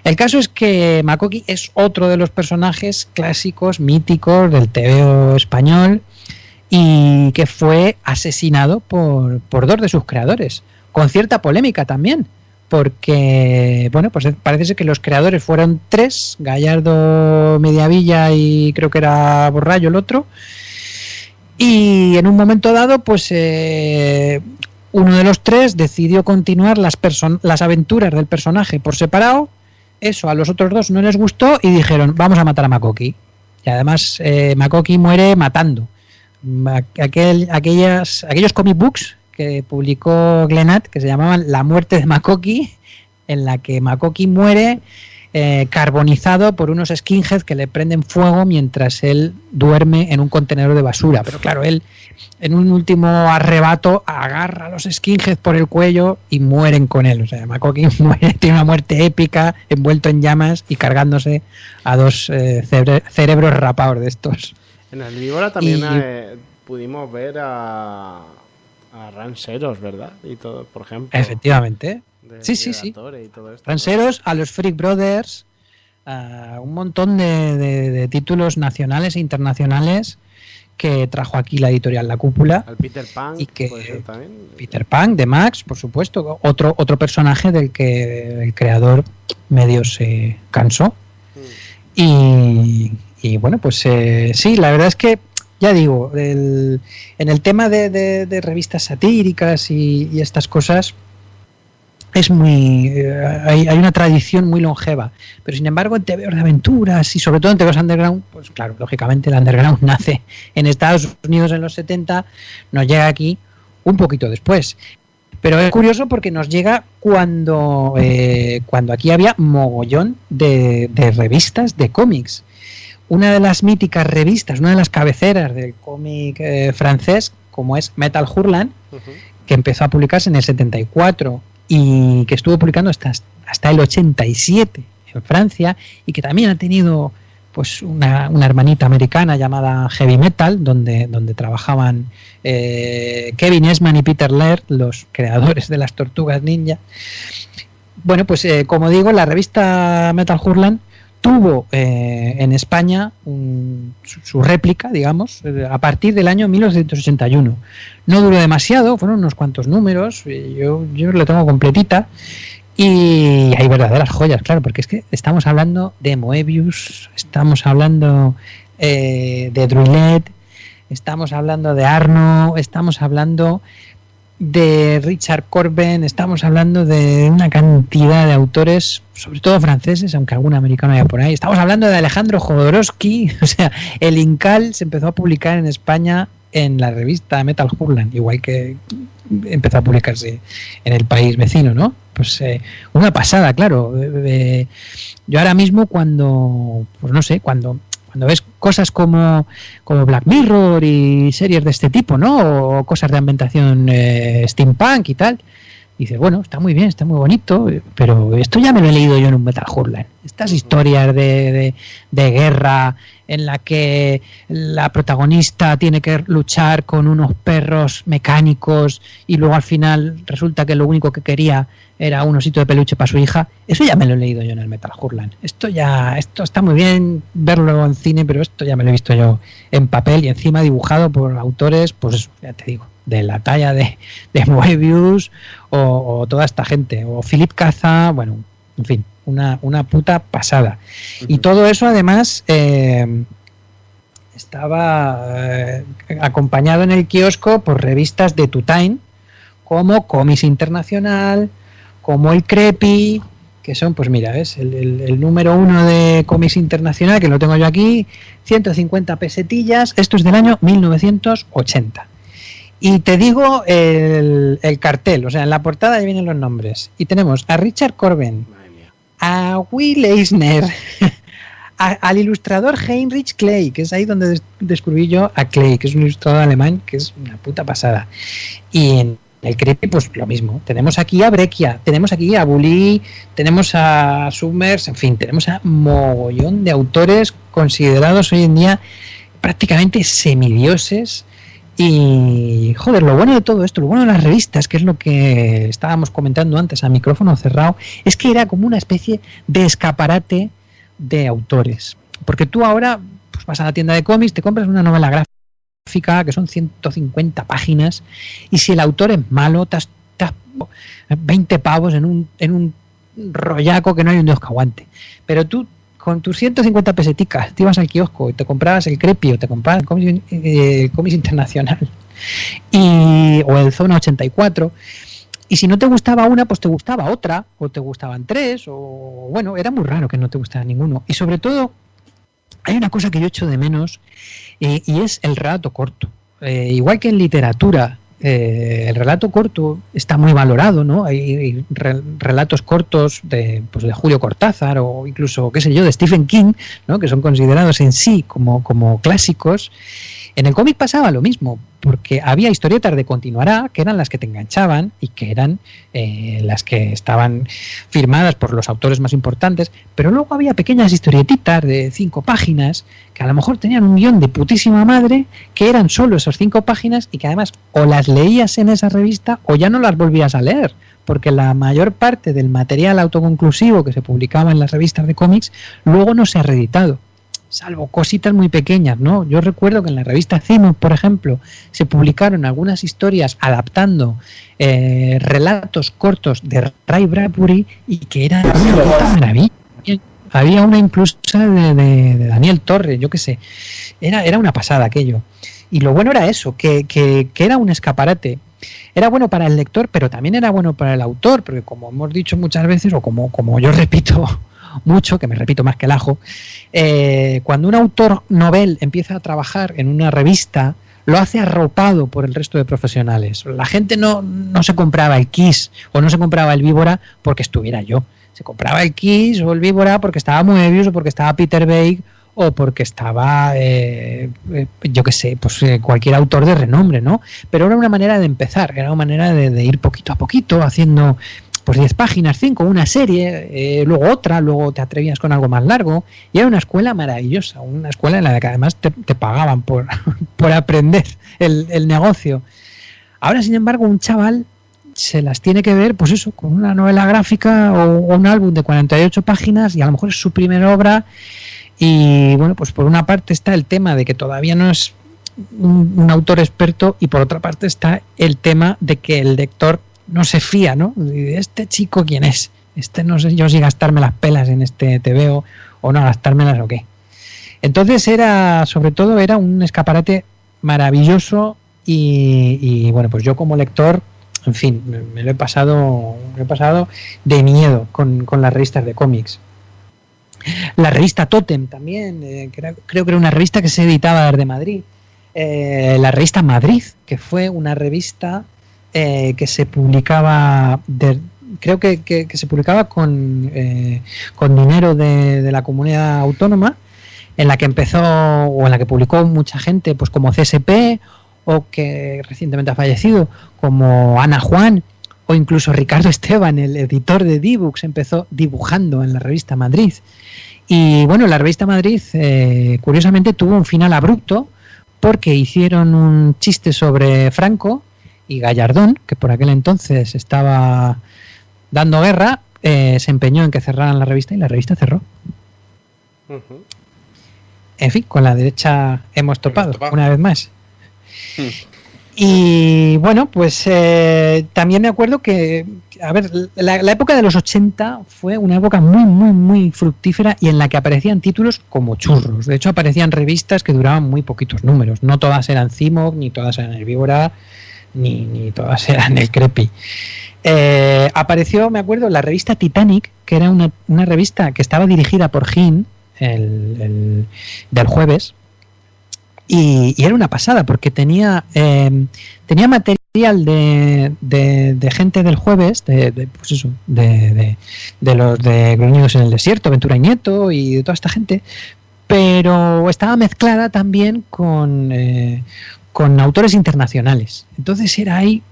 El caso es que Makoki es otro de los personajes clásicos, míticos del TVO español y que fue asesinado por dos de sus creadores. Con cierta polémica también, porque, bueno, pues parece ser que los creadores fueron tres, Gallardo, Mediavilla y creo que era Borrallo el otro, y en un momento dado, pues uno de los tres decidió continuar las aventuras del personaje por separado, eso a los otros dos no les gustó y dijeron, vamos a matar a Makoki, y además Makoki muere matando. Aquellos comic books que publicó Glenat, que se llamaban La muerte de Makoki, en la que Makoki muere carbonizado por unos skinheads que le prenden fuego mientras él duerme en un contenedor de basura. Pero claro, él en un último arrebato agarra a los skinheads por el cuello y mueren con él. O sea, Makoki tiene una muerte épica, envuelto en llamas y cargándose a dos cerebros rapados de estos. En el Víbora también pudimos ver a ranceros, ¿verdad? Y todo, por ejemplo. Efectivamente. Sí. Ranceros, a los Freak Brothers, a un montón de títulos nacionales e internacionales que trajo aquí la editorial La Cúpula. Al Peter Pan, y que puede ser también. Peter Pan, de Max, por supuesto. Otro personaje del que el creador medio se cansó. Y bueno, pues sí, la verdad es que ya digo, en el tema de revistas satíricas y estas cosas es muy hay una tradición muy longeva, pero sin embargo en TVOs de aventuras y sobre todo en TVOs underground, pues claro, lógicamente el underground nace en Estados Unidos en los 70, nos llega aquí un poquito después. Pero es curioso porque nos llega cuando aquí había mogollón de revistas de cómics. Una de las míticas revistas, una de las cabeceras del cómic francés, como es Metal Hurlant, que empezó a publicarse en el 74 y que estuvo publicando hasta el 87 en Francia, y que también ha tenido pues una hermanita americana llamada Heavy Metal, donde trabajaban Kevin Eastman y Peter Laird, los creadores de las Tortugas Ninja. Bueno, pues como digo, la revista Metal Hurlant tuvo en España su réplica, digamos, a partir del año 1981. No duró demasiado, fueron unos cuantos números, yo lo tengo completita, y hay verdaderas joyas, claro, porque es que estamos hablando de Moebius, estamos hablando de Druillet, estamos hablando de Arno, estamos hablando de Richard Corben, estamos hablando de una cantidad de autores, sobre todo franceses, aunque algún americano haya por ahí. Estamos hablando de Alejandro Jodorowsky, o sea, el Incal se empezó a publicar en España en la revista Metal Hurlant, igual que empezó a publicarse en el país vecino, ¿no? Pues una pasada, claro. Yo ahora mismo cuando ves cosas como Black Mirror y series de este tipo, ¿no? O cosas de ambientación steampunk y tal, Y dices, bueno, está muy bien, está muy bonito, pero esto ya me lo he leído yo en un Metal Hurlan. Estas historias de guerra en la que la protagonista tiene que luchar con unos perros mecánicos y luego al final resulta que lo único que quería era un osito de peluche para su hija, eso ya me lo he leído yo en el Metal Hurlan. Esto está muy bien verlo en cine, pero esto ya me lo he visto yo en papel y encima dibujado por autores, pues eso, ya te digo, de la talla de Moebius o toda esta gente, o Philip Caza, bueno, en fin, una puta pasada. Y todo eso además estaba acompañado en el kiosco por revistas de Two Time, como Comics Internacional, como el Creepy, que son, pues mira, ¿ves? El número 1 de Comics Internacional, que lo tengo yo aquí, 150 pesetillas, esto es del año 1980. Y te digo el cartel, o sea, en la portada ya vienen los nombres. Y tenemos a Richard Corben, a Will Eisner, al ilustrador Heinrich Kley, que es ahí donde descubrí yo a Kley, que es un ilustrador alemán que es una puta pasada. Y en el Creepy, pues lo mismo. Tenemos aquí a Breccia, tenemos aquí a Bully, tenemos a Summers, en fin, tenemos a mogollón de autores considerados hoy en día prácticamente semidioses. Y, joder, lo bueno de todo esto, lo bueno de las revistas, que es lo que estábamos comentando antes a micrófono cerrado, es que era como una especie de escaparate de autores. Porque tú ahora pues vas a la tienda de cómics, te compras una novela gráfica que son 150 páginas y si el autor es malo, te has 20 pavos en un rollaco que no hay un Dios que aguante. Pero tú, con tus 150 peseticas, te ibas al kiosco y te comprabas el Creepy o te comprabas el Comics Internacional o el Zona 84, y si no te gustaba una, pues te gustaba otra, o te gustaban tres, o bueno, era muy raro que no te gustara ninguno. Y sobre todo, hay una cosa que yo echo de menos, y es el relato corto. Igual que en literatura, el relato corto está muy valorado, ¿no? Hay relatos cortos de Julio Cortázar o incluso, qué sé yo, de Stephen King, ¿no? Que son considerados en sí como clásicos. En el cómic pasaba lo mismo, porque había historietas de Continuará, que eran las que te enganchaban y que eran las que estaban firmadas por los autores más importantes, pero luego había pequeñas historietitas de 5 páginas que a lo mejor tenían un guión de putísima madre, que eran solo esas 5 páginas y que además o las leías en esa revista o ya no las volvías a leer, porque la mayor parte del material autoconclusivo que se publicaba en las revistas de cómics luego no se ha reeditado, salvo cositas muy pequeñas, ¿no? Yo recuerdo que en la revista Cimo, por ejemplo, se publicaron algunas historias adaptando relatos cortos de Ray Bradbury y que era una puta maravilla. Había una incluso de Daniel Torres, yo qué sé. Era una pasada aquello. Y lo bueno era eso, que era un escaparate. Era bueno para el lector, pero también era bueno para el autor, porque como hemos dicho muchas veces, o como yo repito mucho, que me repito más que el ajo, cuando un autor novel empieza a trabajar en una revista, lo hace arropado por el resto de profesionales. La gente no se compraba el Kiss o no se compraba el Víbora porque estuviera yo. Se compraba el Kiss o el Víbora porque estaba Moebius o porque estaba Peter Veig o porque estaba, yo qué sé, pues cualquier autor de renombre, ¿no? Pero era una manera de empezar, era una manera de ir poquito a poquito haciendo pues 10 páginas, 5, una serie, luego otra, luego te atrevías con algo más largo, y era una escuela maravillosa, una escuela en la que además te pagaban por aprender el negocio. Ahora, sin embargo, un chaval se las tiene que ver, pues eso, con una novela gráfica o un álbum de 48 páginas, y a lo mejor es su primera obra, y bueno, pues por una parte está el tema de que todavía no es un autor experto, y por otra parte está el tema de que el lector no se fía, ¿no? ¿Este chico quién es? No sé yo si gastarme las pelas en este TVO o no gastármelas o qué. Entonces sobre todo era un escaparate maravilloso y bueno, pues yo como lector, en fin, me lo he pasado de miedo con las revistas de cómics. La revista Totem también, creo que era una revista que se editaba desde Madrid. La revista Madrid, que fue una revista que se publicaba, creo que se publicaba con dinero de la comunidad autónoma, en la que empezó o en la que publicó mucha gente, pues como CSP, o que recientemente ha fallecido, como Ana Juan, o incluso Ricardo Esteban, el editor de D-Books, empezó dibujando en la revista Madrid. Y bueno, la revista Madrid, curiosamente, tuvo un final abrupto porque hicieron un chiste sobre Franco y Gallardón, que por aquel entonces estaba dando guerra, se empeñó en que cerraran la revista y la revista cerró. Uh-huh. En fin, con la derecha hemos topado una vez más. Y bueno, pues también me acuerdo que, a ver, la época de los 80 fue una época muy, muy, muy fructífera y en la que aparecían títulos como churros. De hecho, aparecían revistas que duraban muy poquitos números. No todas eran Cimog, ni todas eran Herbívora, ni todas eran El Crepi. Apareció, me acuerdo, la revista Titanic, que era una revista que estaba dirigida por Gin, del Jueves. Y era una pasada porque tenía material de gente del Jueves, pues eso, de los de Gruñidos en el Desierto, Ventura y Nieto y de toda esta gente, pero estaba mezclada también con autores internacionales. Entonces era ahí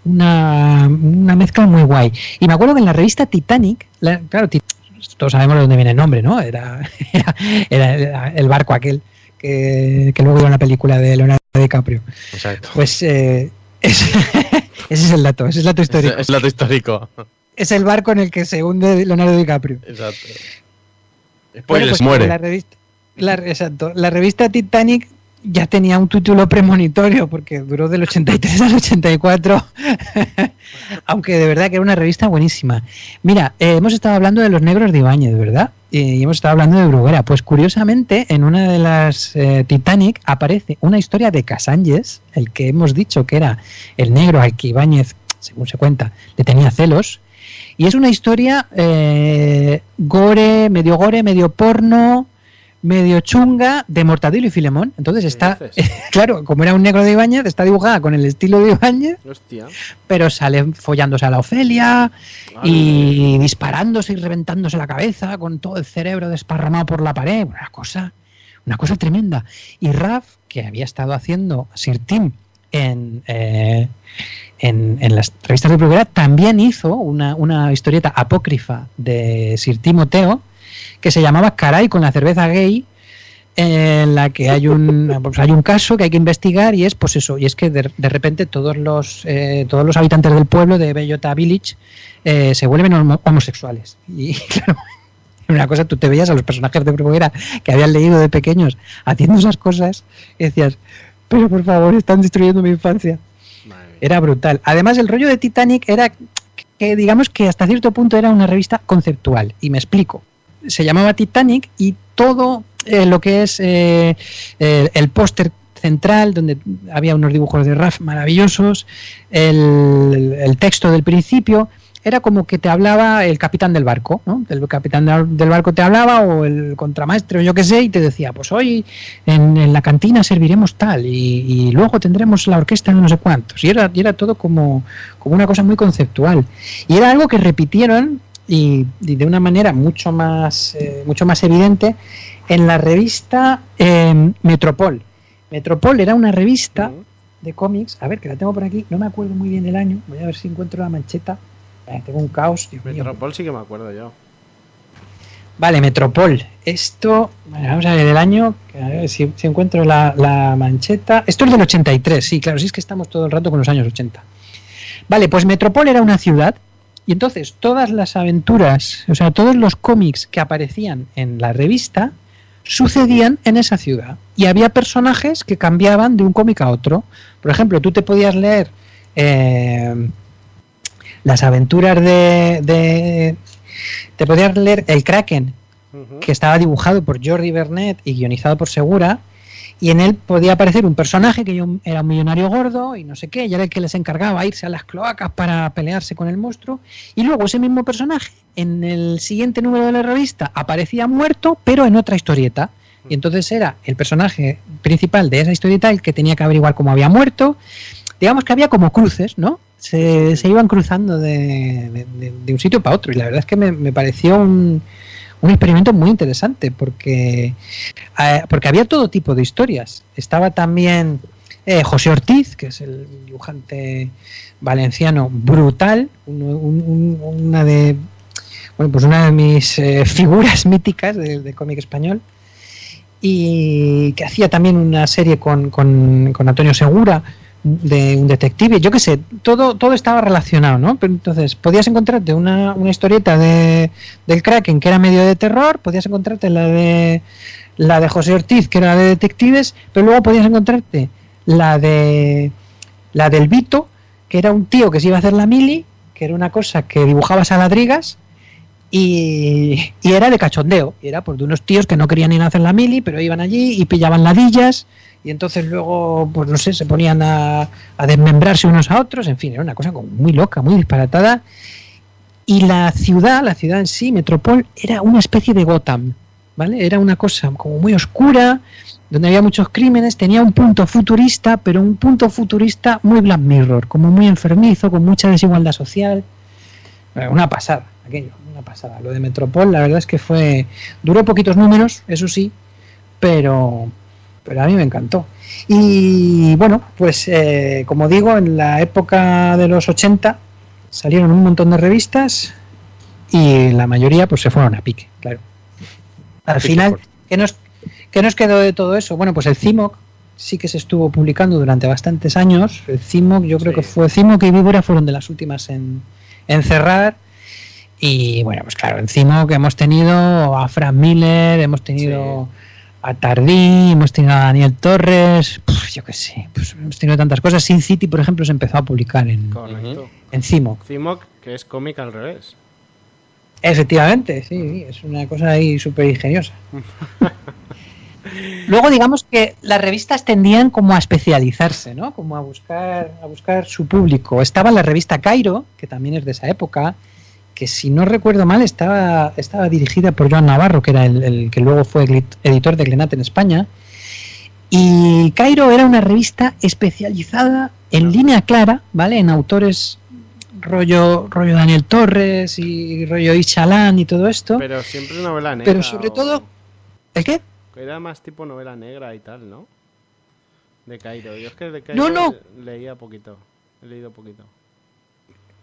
una mezcla muy guay. Y me acuerdo que en la revista Titanic, claro, todos sabemos de dónde viene el nombre, ¿no? Era el barco aquel que luego era una película de Leonardo DiCaprio. Exacto. Pues ese es el dato histórico. Es el dato histórico. Es el barco en el que se hunde Leonardo DiCaprio. Exacto. Bueno, pues muere. La revista Titanic ya tenía un título premonitorio porque duró del 83 al 84, aunque de verdad que era una revista buenísima. Mira, hemos estado hablando de Los Negros de Ibáñez, ¿verdad? Y hemos estado hablando de Bruguera. Pues curiosamente, en una de las Titanic aparece una historia de Casángez, el que hemos dicho que era el negro al que Ibáñez, según se cuenta, le tenía celos. Y es una historia medio porno, medio chunga, de Mortadelo y Filemón. Entonces está, claro, como era un negro de Ibáñez, está dibujada con el estilo de Ibáñez. Hostia. Pero sale follándose a la Ofelia y disparándose y reventándose la cabeza con todo el cerebro desparramado por la pared. Una cosa tremenda. Y Raf, que había estado haciendo Sir Tim en las revistas de Bruguera, también hizo una historieta apócrifa de Sir Timoteo que se llamaba Caray con la cerveza gay, en la que hay un caso que hay que investigar y es pues eso, y es que de repente todos los habitantes del pueblo de Bellota Village se vuelven homosexuales. Y claro, una cosa, tú te veías a los personajes de Bruguera que habían leído de pequeños haciendo esas cosas y decías, pero por favor, están destruyendo mi infancia. Era brutal. Además, el rollo de Titanic era que digamos que hasta cierto punto era una revista conceptual, y me explico. Se llamaba Titanic y todo lo que es el póster central, donde había unos dibujos de Raf maravillosos, el texto del principio, era como que te hablaba el capitán del barco, ¿no? El capitán del barco te hablaba, o el contramaestre, o yo qué sé, y te decía, pues hoy en la cantina serviremos tal, y luego tendremos la orquesta de no sé cuántos, y era todo como una cosa muy conceptual. Y era algo que repitieron y de una manera mucho más evidente en la revista Metropol. Metropol era una revista de cómics, a ver, que la tengo por aquí, no me acuerdo muy bien el año, voy a ver si encuentro la mancheta. Tengo un caos, Dios mío. Metropol sí que me acuerdo yo. Vale, Metropol. Esto, vamos a ver el año, a ver si encuentro la mancheta. Esto es del 83, sí, claro, sí, es que estamos todo el rato con los años 80. Vale, pues Metropol era una ciudad. Y entonces todas las aventuras, o sea, todos los cómics que aparecían en la revista sucedían en esa ciudad. Y había personajes que cambiaban de un cómic a otro. Por ejemplo, tú te podías leer las aventuras te podías leer El Kraken, que estaba dibujado por Jordi Bernet y guionizado por Segura. Y en él podía aparecer un personaje que era un millonario gordo y no sé qué, y era el que les encargaba irse a las cloacas para pelearse con el monstruo. Y luego ese mismo personaje, en el siguiente número de la revista, aparecía muerto, pero en otra historieta. Y entonces era el personaje principal de esa historieta el que tenía que averiguar cómo había muerto. Digamos que había como cruces, ¿no? Se iban cruzando de un sitio para otro. Y la verdad es que me pareció un experimento muy interesante porque había todo tipo de historias. Estaba también José Ortiz, que es el dibujante valenciano brutal, una de mis figuras míticas del cómic español, y que hacía también una serie con Antonio Segura de un detective. Yo qué sé, todo estaba relacionado, ¿no? Pero entonces podías encontrarte una historieta del Kraken que era medio de terror, podías encontrarte la de José Ortiz, que era de detectives, pero luego podías encontrarte la del Vito, que era un tío que se iba a hacer la mili, que era una cosa que dibujabas a ladrigas y era de cachondeo, y era pues de unos tíos que no querían ir a hacer la mili, pero iban allí y pillaban ladillas, y entonces luego, pues no sé, se ponían a desmembrarse unos a otros, en fin, era una cosa como muy loca, muy disparatada. Y la ciudad en sí, Metropol, era una especie de Gotham, ¿vale? Era una cosa como muy oscura, donde había muchos crímenes, tenía un punto futurista, pero un punto futurista muy Black Mirror, como muy enfermizo, con mucha desigualdad social. Una pasada, aquello, una pasada. Lo de Metropol, la verdad es que duró poquitos números, eso sí, pero a mí me encantó. Y bueno, pues como digo, en la época de los 80 salieron un montón de revistas y la mayoría pues se fueron a pique, claro. Al final, ¿qué nos quedó de todo eso? Bueno, pues el CIMOC sí que se estuvo publicando durante bastantes años. El CIMOC, yo creo que fue CIMOC y Víbora fueron de las últimas en cerrar. Y bueno, pues claro, en CIMOC hemos tenido a Frank Miller, hemos tenido a Tardí, hemos tenido a Daniel Torres, yo qué sé, pues hemos tenido tantas cosas. Sin City, por ejemplo, se empezó a publicar en CIMOC. CIMOC, que es cómic al revés. Efectivamente, sí, es una cosa ahí súper ingeniosa. Luego, digamos que las revistas tendían como a especializarse, ¿no? Como a buscar su público. Estaba la revista Cairo, que también es de esa época, que si no recuerdo mal estaba dirigida por Joan Navarro, que era el que luego fue editor de Glenat en España. Y Cairo era una revista especializada en línea clara, ¿vale? En autores rollo Daniel Torres y rollo Ichalán y todo esto. Pero siempre novela negra. Pero sobre todo... ¿El qué? Era más tipo novela negra y tal, ¿no? De Cairo. Yo es que de Cairo leía poquito. He leído poquito.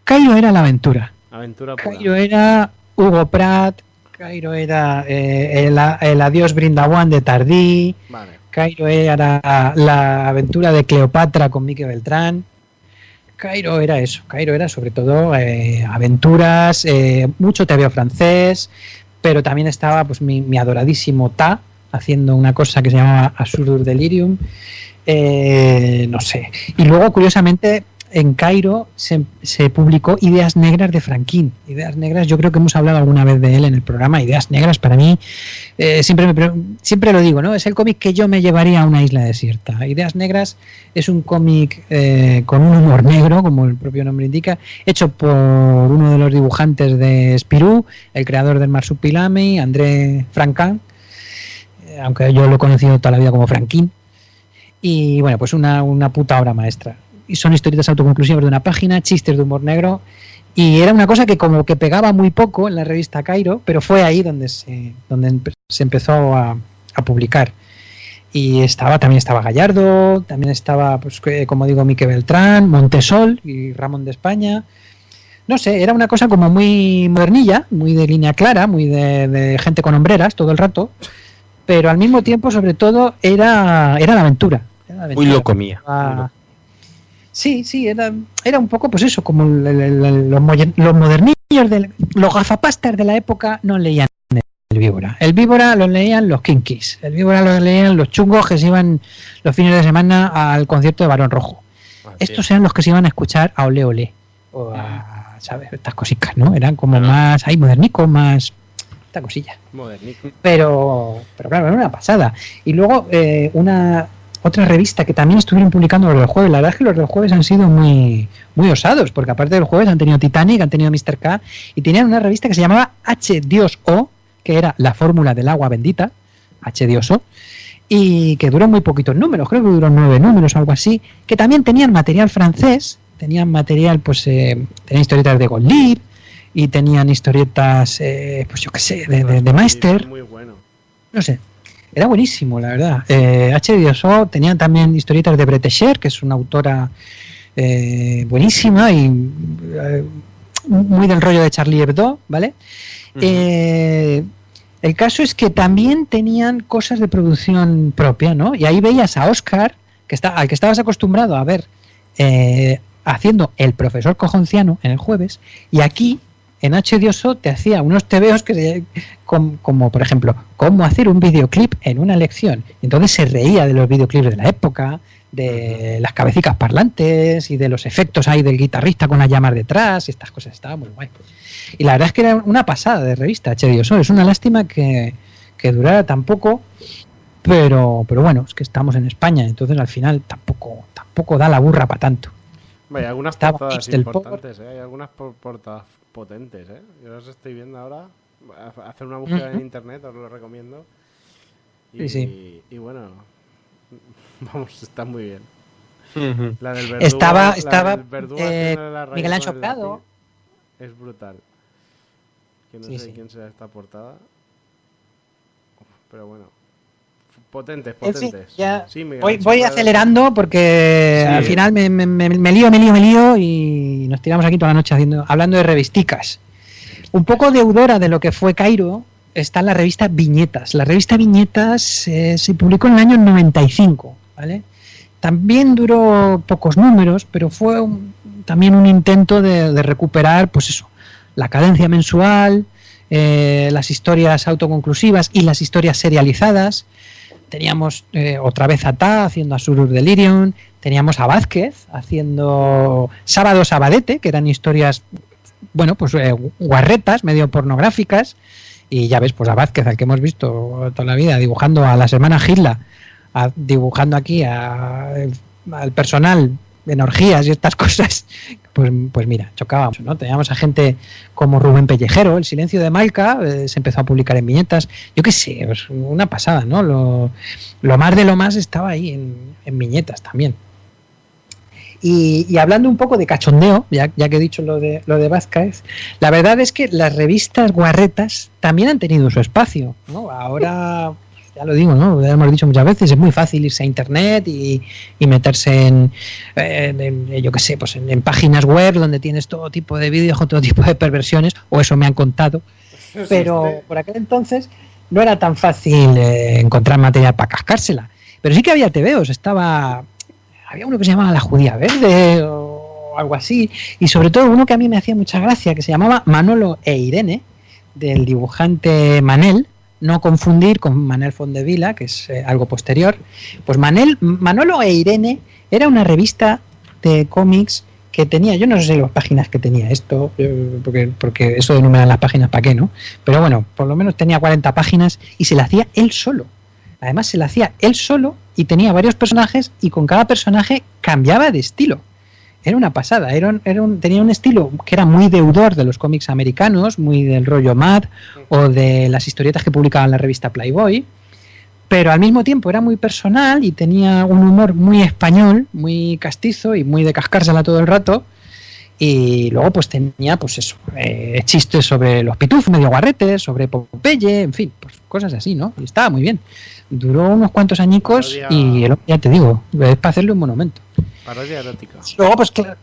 Cairo era la aventura. Aventura pura. Cairo era Hugo Pratt. Cairo era el Adiós Brindawan de Tardí. Vale. Cairo era la aventura de Cleopatra con Mique Beltrán. Cairo era eso. Cairo era sobre todo aventuras, mucho teatro francés, pero también estaba pues mi adoradísimo Ta, haciendo una cosa que se llamaba Absurdum Delirium, no sé. Y luego, curiosamente, en Cairo se publicó Ideas Negras de Franquín. Ideas Negras, yo creo que hemos hablado alguna vez de él en el programa. Ideas Negras, para mí, siempre lo digo, ¿no? Es el cómic que yo me llevaría a una isla desierta. Ideas Negras es un cómic con un humor negro, como el propio nombre indica, hecho por uno de los dibujantes de Spirou, el creador del Marsupilami, André Franquin, aunque yo lo he conocido toda la vida como Franquín. Y bueno, pues una puta obra maestra. Y son historietas autoconclusivas de una página, chistes de humor negro, y era una cosa que como que pegaba muy poco en la revista Cairo, pero fue ahí donde se empezó a publicar. Y también estaba Gallardo, también estaba, pues como digo, Mique Beltrán, Montesol y Ramón de España. No sé, era una cosa como muy modernilla, muy de línea clara, muy de gente con hombreras todo el rato, pero al mismo tiempo, sobre todo, era la aventura. Muy loco mía. Sí, era un poco pues eso, como los modernillos, los gafapastas de la época no leían el Víbora. El Víbora lo leían los kinkis, el Víbora lo leían los chungos que se iban los fines de semana al concierto de Barón Rojo. Estos eran los que se iban a escuchar a Ole Ole, o a, ¿sabes? Estas cositas, ¿no? Eran como más, ahí modernico, más... esta cosilla. Modernico. Pero claro, era una pasada. Y luego otra revista que también estuvieron publicando los del jueves. La verdad es que los del jueves han sido muy, muy osados, porque aparte del jueves han tenido Titanic, han tenido Mr. K, y tenían una revista que se llamaba H2O, que era la fórmula del agua bendita, H2O, y que duró muy poquitos números, creo que duró 9 números o algo así, que también tenían material francés, tenían material, pues, tenían historietas de Gottlieb, y tenían historietas, pues yo qué sé, de Meister. Muy bueno. No sé. Era buenísimo, la verdad. H2O tenían también historietas de Bretécher, que es una autora buenísima y muy del rollo de Charlie Hebdo, ¿vale? El caso es que también tenían cosas de producción propia, ¿no? Y ahí veías a Oscar, al que estabas acostumbrado a ver haciendo el profesor Cojonciano en el jueves, y aquí en H2O te hacía unos tebeos como por ejemplo, cómo hacer un videoclip en una lección. Entonces se reía de los videoclips de la época, de las cabecitas parlantes y de los efectos ahí del guitarrista con las llamas detrás y estas cosas. Estaba muy guay. Y la verdad es que era una pasada de revista H2O. Es una lástima que durara tan poco, pero bueno, es que estamos en España, entonces al final tampoco da la burra para tanto. Vaya, algunas portadas importantes, hay algunas portadas potentes, Yo las estoy viendo ahora. Hacer una búsqueda en internet, os lo recomiendo. Y bueno, vamos, está muy bien. La del Verdugo, estaba la Miguel Ancho Prado. Es brutal. Que no sé quién será esta portada. Pero bueno. Potentes. Ya sí, voy acelerando porque al final me lío y nos tiramos aquí toda la noche hablando de revisticas. Un poco deudora de lo que fue Cairo está la revista Viñetas. La revista Viñetas se publicó en el año 95, ¿vale? También duró pocos números, pero fue también un intento de recuperar, pues eso, la cadencia mensual, las historias autoconclusivas y las historias serializadas. Teníamos otra vez a Ta haciendo Asurur Delirium, teníamos a Vázquez haciendo Sábado Sabadete, que eran historias, bueno, pues guarretas, medio pornográficas, y ya ves, pues a Vázquez, al que hemos visto toda la vida, dibujando a las hermanas Gilda, dibujando aquí al personal en orgías y estas cosas, pues mira, chocábamos, ¿no? Teníamos a gente como Rubén Pellejero, El silencio de Malca, se empezó a publicar en viñetas, yo qué sé, pues una pasada, ¿no? Lo más de lo más estaba ahí en viñetas también. Y hablando un poco de cachondeo, ya que he dicho lo de Vázquez, la verdad es que las revistas guarretas también han tenido su espacio, ¿no? Ahora, ya lo digo, ¿no? Ya hemos dicho muchas veces, es muy fácil irse a internet y meterse en yo qué sé, pues en páginas web donde tienes todo tipo de vídeos con todo tipo de perversiones, o eso me han contado, pero por aquel entonces no era tan fácil encontrar material para cascársela, pero sí que había tebeos, había uno que se llamaba La Judía Verde o algo así, y sobre todo uno que a mí me hacía mucha gracia, que se llamaba Manolo e Irene, del dibujante Manel, no confundir con Manel Fondevila, que es algo posterior. Pues Manolo e Irene era una revista de cómics que tenía, yo no sé las páginas que tenía esto, porque eso de enumerar las páginas, ¿para qué, no? Pero bueno, por lo menos tenía 40 páginas y se la hacía él solo. Además se la hacía él solo y tenía varios personajes y con cada personaje cambiaba de estilo. Era una pasada, tenía un estilo que era muy deudor de los cómics americanos, muy del rollo Mad o de las historietas que publicaba en la revista Playboy, pero al mismo tiempo era muy personal y tenía un humor muy español, muy castizo y muy de cascársela todo el rato. Y luego pues tenía pues eso, chistes sobre los pitufos medio guarretes, sobre Popeye, en fin, pues cosas así, ¿no? Y estaba muy bien. Duró unos cuantos añicos y ya te digo, es para hacerle un monumento. Parodia erótica. Luego pues claro,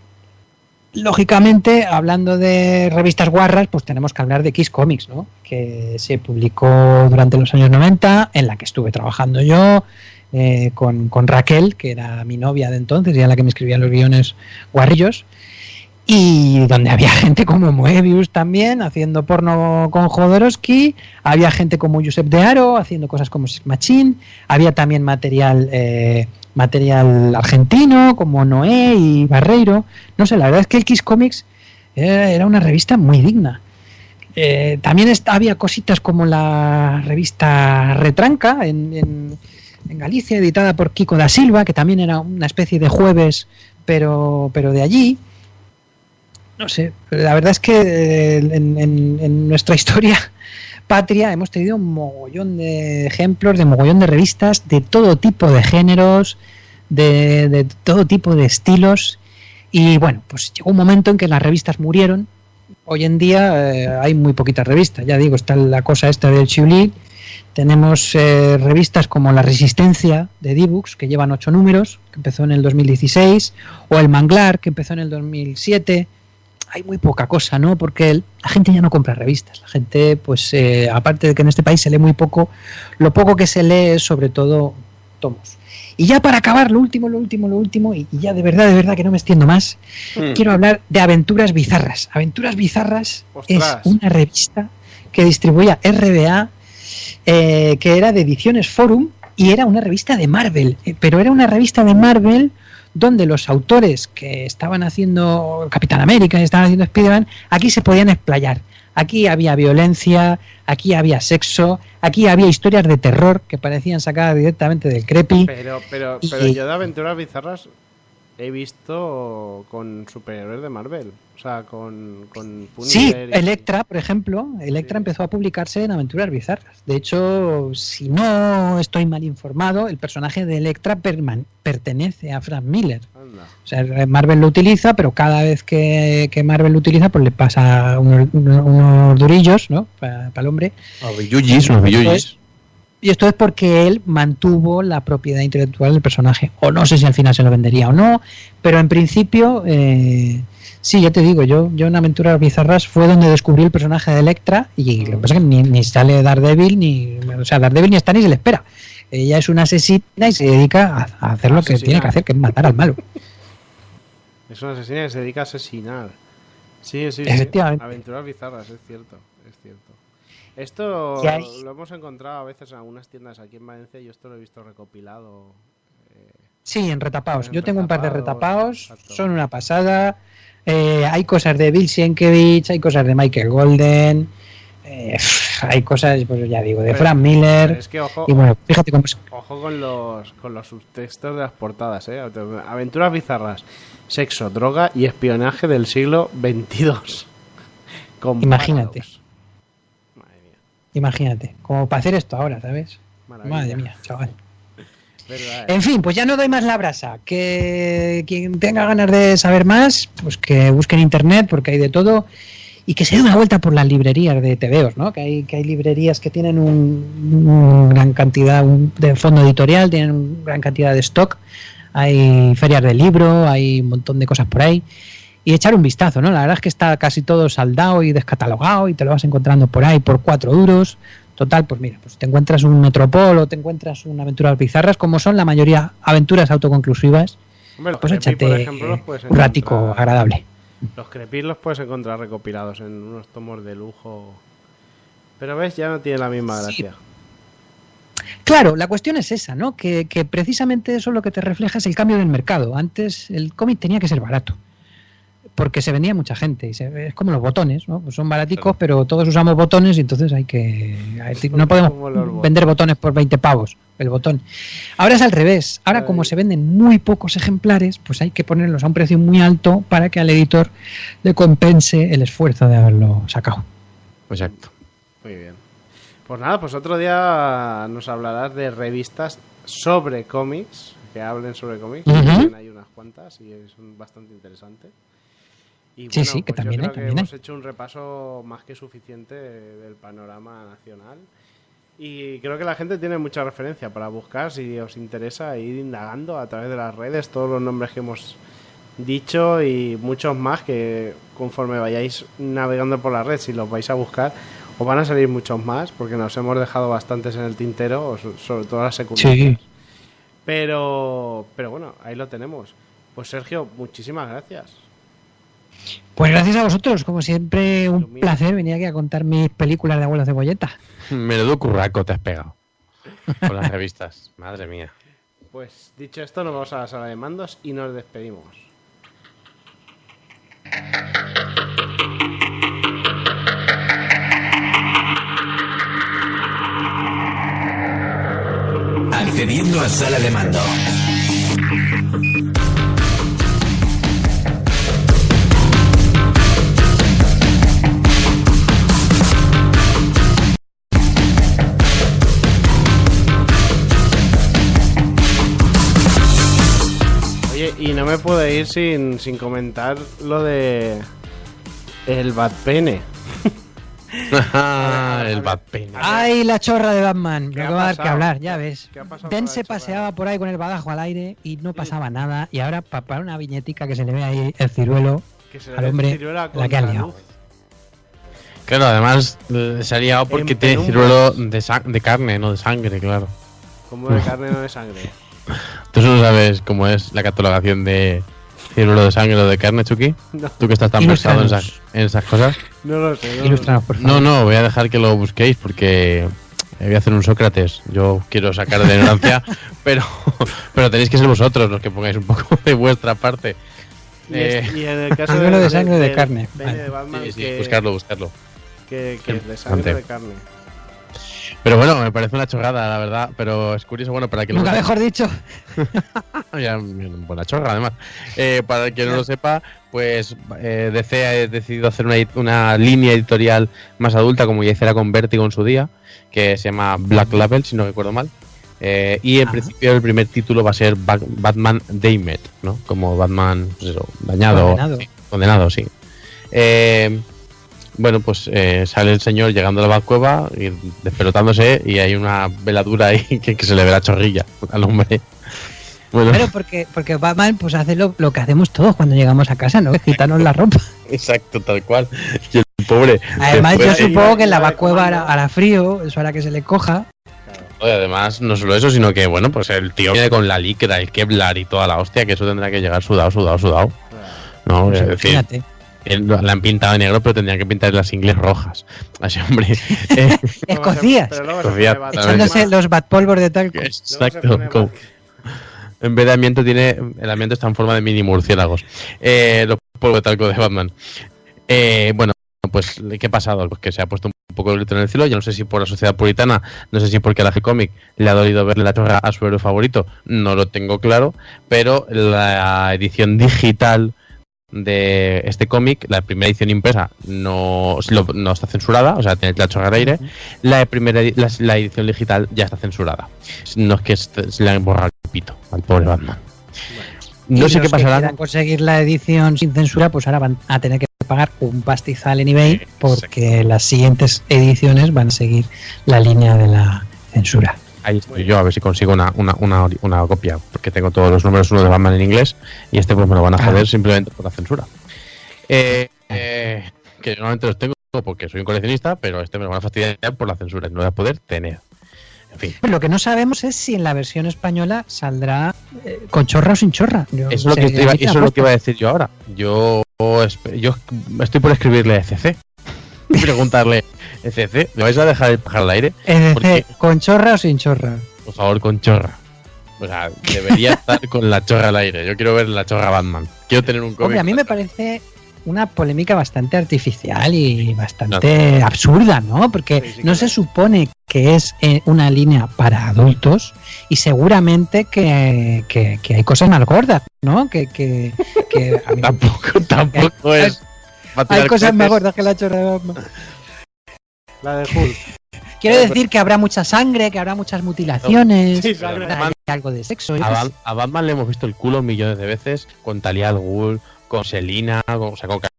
lógicamente hablando de revistas guarras pues tenemos que hablar de Kiss Comics, ¿no? Que se publicó durante los años 90, en la que estuve trabajando yo, con Raquel, que era mi novia de entonces y a la que me escribía los guiones guarrillos, y donde había gente como Moebius también haciendo porno con Jodorowsky, había gente como Josep de Haro haciendo cosas como Sex Machine, había también material argentino como Noé y Barreiro. No sé, la verdad es que el Kiss Comics era una revista muy digna. También había cositas como la revista Retranca en Galicia, editada por Kiko da Silva, que también era una especie de jueves, pero de allí. No sé, la verdad es que en nuestra historia patria hemos tenido un mogollón de ejemplos, de mogollón de revistas, de todo tipo de géneros, de todo tipo de estilos, y bueno, pues llegó un momento en que las revistas murieron. Hoy en día hay muy poquitas revistas, ya digo, está la cosa esta del Chiuli, Tenemos revistas como La Resistencia de D-Books, que llevan 8 números, que empezó en el 2016, o El Manglar, que empezó en el 2007. Hay muy poca cosa, ¿no? Porque la gente ya no compra revistas. La gente, pues, aparte de que en este país se lee muy poco, lo poco que se lee es sobre todo tomos. Y ya para acabar, lo último, y ya de verdad que no me extiendo más, quiero hablar de Aventuras Bizarras. Aventuras Bizarras es una revista que distribuía RBA, que era de Ediciones Forum, y era una revista de Marvel, pero era una revista de Marvel donde los autores que estaban haciendo Capitán América y estaban haciendo Spider-Man, aquí se podían explayar. Aquí había violencia, aquí había sexo, aquí había historias de terror que parecían sacadas directamente del creepy. Pero yo de Aventuras Bizarras he visto con superhéroes de Marvel. O sea, con sí, Electra, por ejemplo. Electra empezó a publicarse en Aventuras Bizarras. De hecho, si no estoy mal informado, el personaje de Electra pertenece a Frank Miller. Anda. O sea, Marvel lo utiliza, pero cada vez que Marvel lo utiliza, pues le pasa unos durillos, ¿no? Para el hombre. Los billullis. Y esto es porque él mantuvo la propiedad intelectual del personaje. O no sé si al final se lo vendería o no, pero en principio... sí, ya te digo, yo en Aventuras Bizarras fue donde descubrí el personaje de Electra, y lo que pasa es que ni sale Daredevil, Daredevil ni está ni se le espera. Ella es una asesina y se dedica a hacer lo que tiene que hacer, que es matar al malo. Es una asesina que se dedica a asesinar. Sí. Efectivamente. Aventuras Bizarras, es cierto. Esto lo hemos encontrado a veces en algunas tiendas aquí en Valencia, y esto lo he visto recopilado. Sí, en retapados. Yo tengo un par de retapados, exacto. Son una pasada. Hay cosas de Bill Sienkiewicz, hay cosas de Michael Golden, hay cosas, pues ya digo, de Frank Miller. Es que ojo, y bueno, fíjate cómo es. Ojo con los subtextos de las portadas, Aventuras Bizarras, sexo, droga y espionaje del siglo XXII. Imagínate. Imagínate, como para hacer esto ahora, ¿sabes? Madre mía, chaval. En fin, pues ya no doy más la brasa. Que quien tenga ganas de saber más, pues que busque en internet, porque hay de todo, y que se dé una vuelta por las librerías de TVOs, ¿no? Que hay librerías que tienen una gran cantidad de fondo editorial, tienen una gran cantidad de stock, hay ferias de libro, hay un montón de cosas por ahí, y echar un vistazo, ¿no? La verdad es que está casi todo saldado y descatalogado, y te lo vas encontrando por ahí por 4 euros. Total, pues mira, pues te encuentras un Metropol o te encuentras una Aventuras Bizarras, como son la mayoría aventuras autoconclusivas. Hombre, pues échate por ejemplo, un ratico agradable. Los Crepis los puedes encontrar recopilados en unos tomos de lujo. Pero ves, ya no tiene la misma gracia. Claro, la cuestión es esa, ¿no? Que precisamente eso lo que te refleja es el cambio del mercado. Antes el cómic tenía que ser barato, porque se vendía mucha gente, y es como los botones, ¿no? Pues son baraticos, pero todos usamos botones, y entonces no podemos vender botones por 20 pavos el botón. Ahora es al revés. Ahora, como se venden muy pocos ejemplares, pues hay que ponerlos a un precio muy alto para que al editor le compense el esfuerzo de haberlo sacado. Exacto. Muy bien. Pues nada, pues otro día nos hablarás de revistas sobre cómics, que hablen sobre cómics. Hay unas cuantas y son bastante interesantes. Y bueno, sí, que pues también yo creo que hemos hecho un repaso más que suficiente del panorama nacional, y creo que la gente tiene mucha referencia para buscar, si os interesa, ir indagando a través de las redes todos los nombres que hemos dicho y muchos más que conforme vayáis navegando por la red, si los vais a buscar, os van a salir muchos más, porque nos hemos dejado bastantes en el tintero, sobre todo las secundarias. Sí. Pero bueno, ahí lo tenemos. Pues Sergio, muchísimas gracias. Pues gracias a vosotros, como siempre, un placer venir aquí a contar mis películas de Abuelo Cebolleta. Menudo curraco te has pegado con las revistas, madre mía. Pues dicho esto, nos vamos a la sala de mandos y nos despedimos. Accediendo a sala de mando. Y no me puedo ir sin comentar lo de el Bad Pene. El Bad Pain. ¡Ay, la chorra de Batman! ¿Qué Lo ha que va a dar pasado? que hablar, ya ves. ¿Qué ha pasado Den con se la chorra? paseaba por ahí con el badajo al aire y no pasaba nada. Y ahora, para una viñetica que se le ve ahí el ciruelo Que se al le hombre, ciruela con la que ha la liado. luz. Claro, además se ha liado porque En tiene penumbras. ciruelo de carne, no de sangre, claro. Como de carne, no de sangre. ¿Tú no sabes cómo es la catalogación de ciruelo de sangre o de carne, Chucky? No. ¿Tú que estás tan versado Ilústranos. en esas cosas? No lo sé. No lo sé. Ilústranos, por favor. No, voy a dejar que lo busquéis porque voy a hacer un Sócrates. Yo quiero sacar de ignorancia, pero tenéis que ser vosotros los que pongáis un poco de vuestra parte. Y en el caso Ciruelo de sangre o de carne. de Vale. Batman, Sí, que, buscarlo. que de sangre o de carne. Pero bueno, me parece una chorrada, la verdad. Pero es curioso, bueno, para que Nunca lo mejor dicho. Ya, buena chorra, además. Para el que no lo sepa, pues DC ha decidido hacer una línea editorial más adulta, como ya hiciera con Vertigo en su día, que se llama Black Label, si no recuerdo mal. Y en principio el primer título va a ser Batman Damned, ¿no? Como Batman, pues eso, dañado. Condenado, sí. Bueno, pues sale el señor llegando a la Batcueva y despelotándose y hay una veladura ahí que se le ve la chorrilla al hombre. Bueno, Claro, porque Batman pues hace lo que hacemos todos cuando llegamos a casa, ¿no? Quitarnos la ropa. exacto, tal cual. Y el pobre. Además, yo después- supongo que en la iba de Batcueva comando. hará frío, eso hará que se le coja. Y además, no solo eso, sino que, bueno, pues el tío viene con la licra, el Kevlar y toda la hostia, que eso tendrá que llegar sudado. No, Pues es decir, imagínate. la han pintado de negro, pero tendrían que pintar las ingles rojas. Así, hombre. Escocías, Pero luego se Escocías, pone totalmente. echándose los batpolvos de talco. Exacto. En vez de amianto el amianto está en forma de mini murciélagos. Los polvos de talco de Batman. Bueno, pues ¿qué ha pasado? Pues que se ha puesto un poco el grito en el cielo. Ya no sé si por la sociedad puritana, no sé si porque a la G-Comic le ha dolido verle la chorra a su héroe favorito, no lo tengo claro, pero la edición digital de este cómic, la primera edición impresa no está censurada, o sea, tiene la chorra al aire. La edición digital ya está censurada. No es que se le han borrado el pito al pobre Batman. No sé qué Para pasará. conseguir la edición sin censura, pues ahora van a tener que pagar un pastizal en eBay porque las siguientes ediciones van a seguir la línea de la censura. Ahí estoy yo, a ver si consigo una copia, porque tengo todos los números uno de Batman en inglés y este pues me lo van a joder simplemente por la censura. Que normalmente los tengo porque soy un coleccionista, pero este me lo van a fastidiar por la censura y no lo voy a poder tener. En fin. Pero lo que no sabemos es si en la versión española saldrá con chorra o sin chorra. Eso es lo que iba a decir yo ahora. Yo estoy por escribirle a ECC y preguntarle, ECC, ¿me vais a dejar el pájaro al aire? Porque, ¿con chorra o sin chorra? por favor, con chorra. O sea, debería estar con la chorra al aire. Yo quiero ver la chorra Batman. Quiero tener un cómic. Hombre, a mí me parece una polémica bastante artificial y bastante absurda, ¿no? Porque no se supone que es una línea para adultos y seguramente que hay cosas más gordas, ¿no? Que a mí- Tampoco es. para hay tirar cosas más cohetes. gordas que la chorra de Batman. La de Hulk. Quiero decir que habrá mucha sangre, que habrá muchas mutilaciones, Sí, que sangre. habrá algo de sexo. A Batman le hemos visto el culo millones de veces con Talia al Ghul, con Selina, con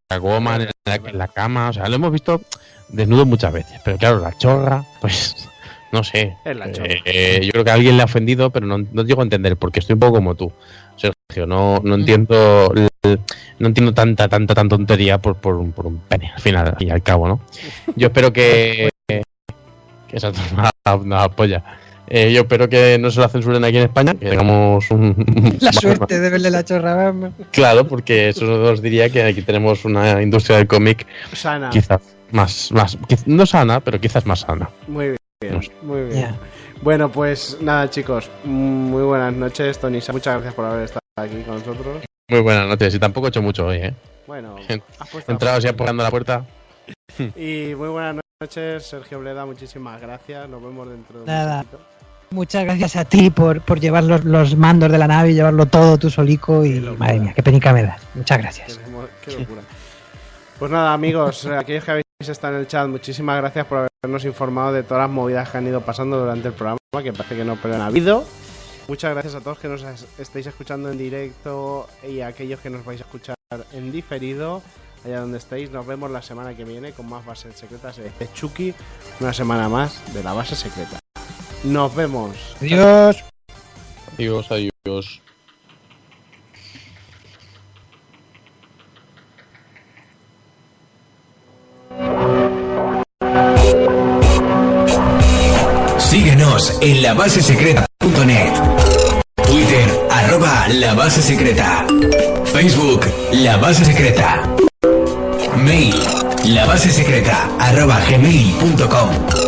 Catwoman en la cama. O sea, lo hemos visto desnudo muchas veces. Pero claro, la chorra, pues no sé. Es la chorra. Yo creo que a alguien le ha ofendido, pero no llego a entender, porque estoy un poco como tú, Sergio. No entiendo. No entiendo tanta tontería por un pene, al final y al cabo, ¿no? Yo espero que esa es una polla. Yo espero que no se la censuren aquí en España, que tengamos La suerte de verle la chorra a Batman. Claro, porque eso nos diría que aquí tenemos una industria del cómic Sana. quizás más no sana, pero quizás más sana. Muy bien, No sé. muy bien. Ya. Bueno, pues nada, chicos. Muy buenas noches, Tony. Muchas gracias por haber estado aquí con nosotros. Muy buenas noches, y tampoco he hecho mucho hoy, ¿eh? Bueno, has He puesto entrado así apagando la puerta. Y muy buenas noches, Sergio Bleda. Muchísimas gracias. Nos vemos dentro de un Nada. momentito. Muchas gracias a ti por llevar los mandos de la nave y llevarlo todo tú solico. Y madre mía, qué penica me das. Muchas gracias. Qué locura. Pues nada, amigos, aquellos que habéis estado en el chat, muchísimas gracias por habernos informado de todas las movidas que han ido pasando durante el programa, que parece que no, pero han habido. Muchas gracias a todos que nos estáis escuchando en directo y a aquellos que nos vais a escuchar en diferido. allá donde estéis. Nos vemos la semana que viene con más bases secretas de Chucky. Una semana más de la base secreta. Nos vemos. Adiós. Adiós, adiós. Síguenos en labasesecreta.net, Twitter @labasesecreta, Facebook La Base Secreta, mail labasesecreta@gmail.com.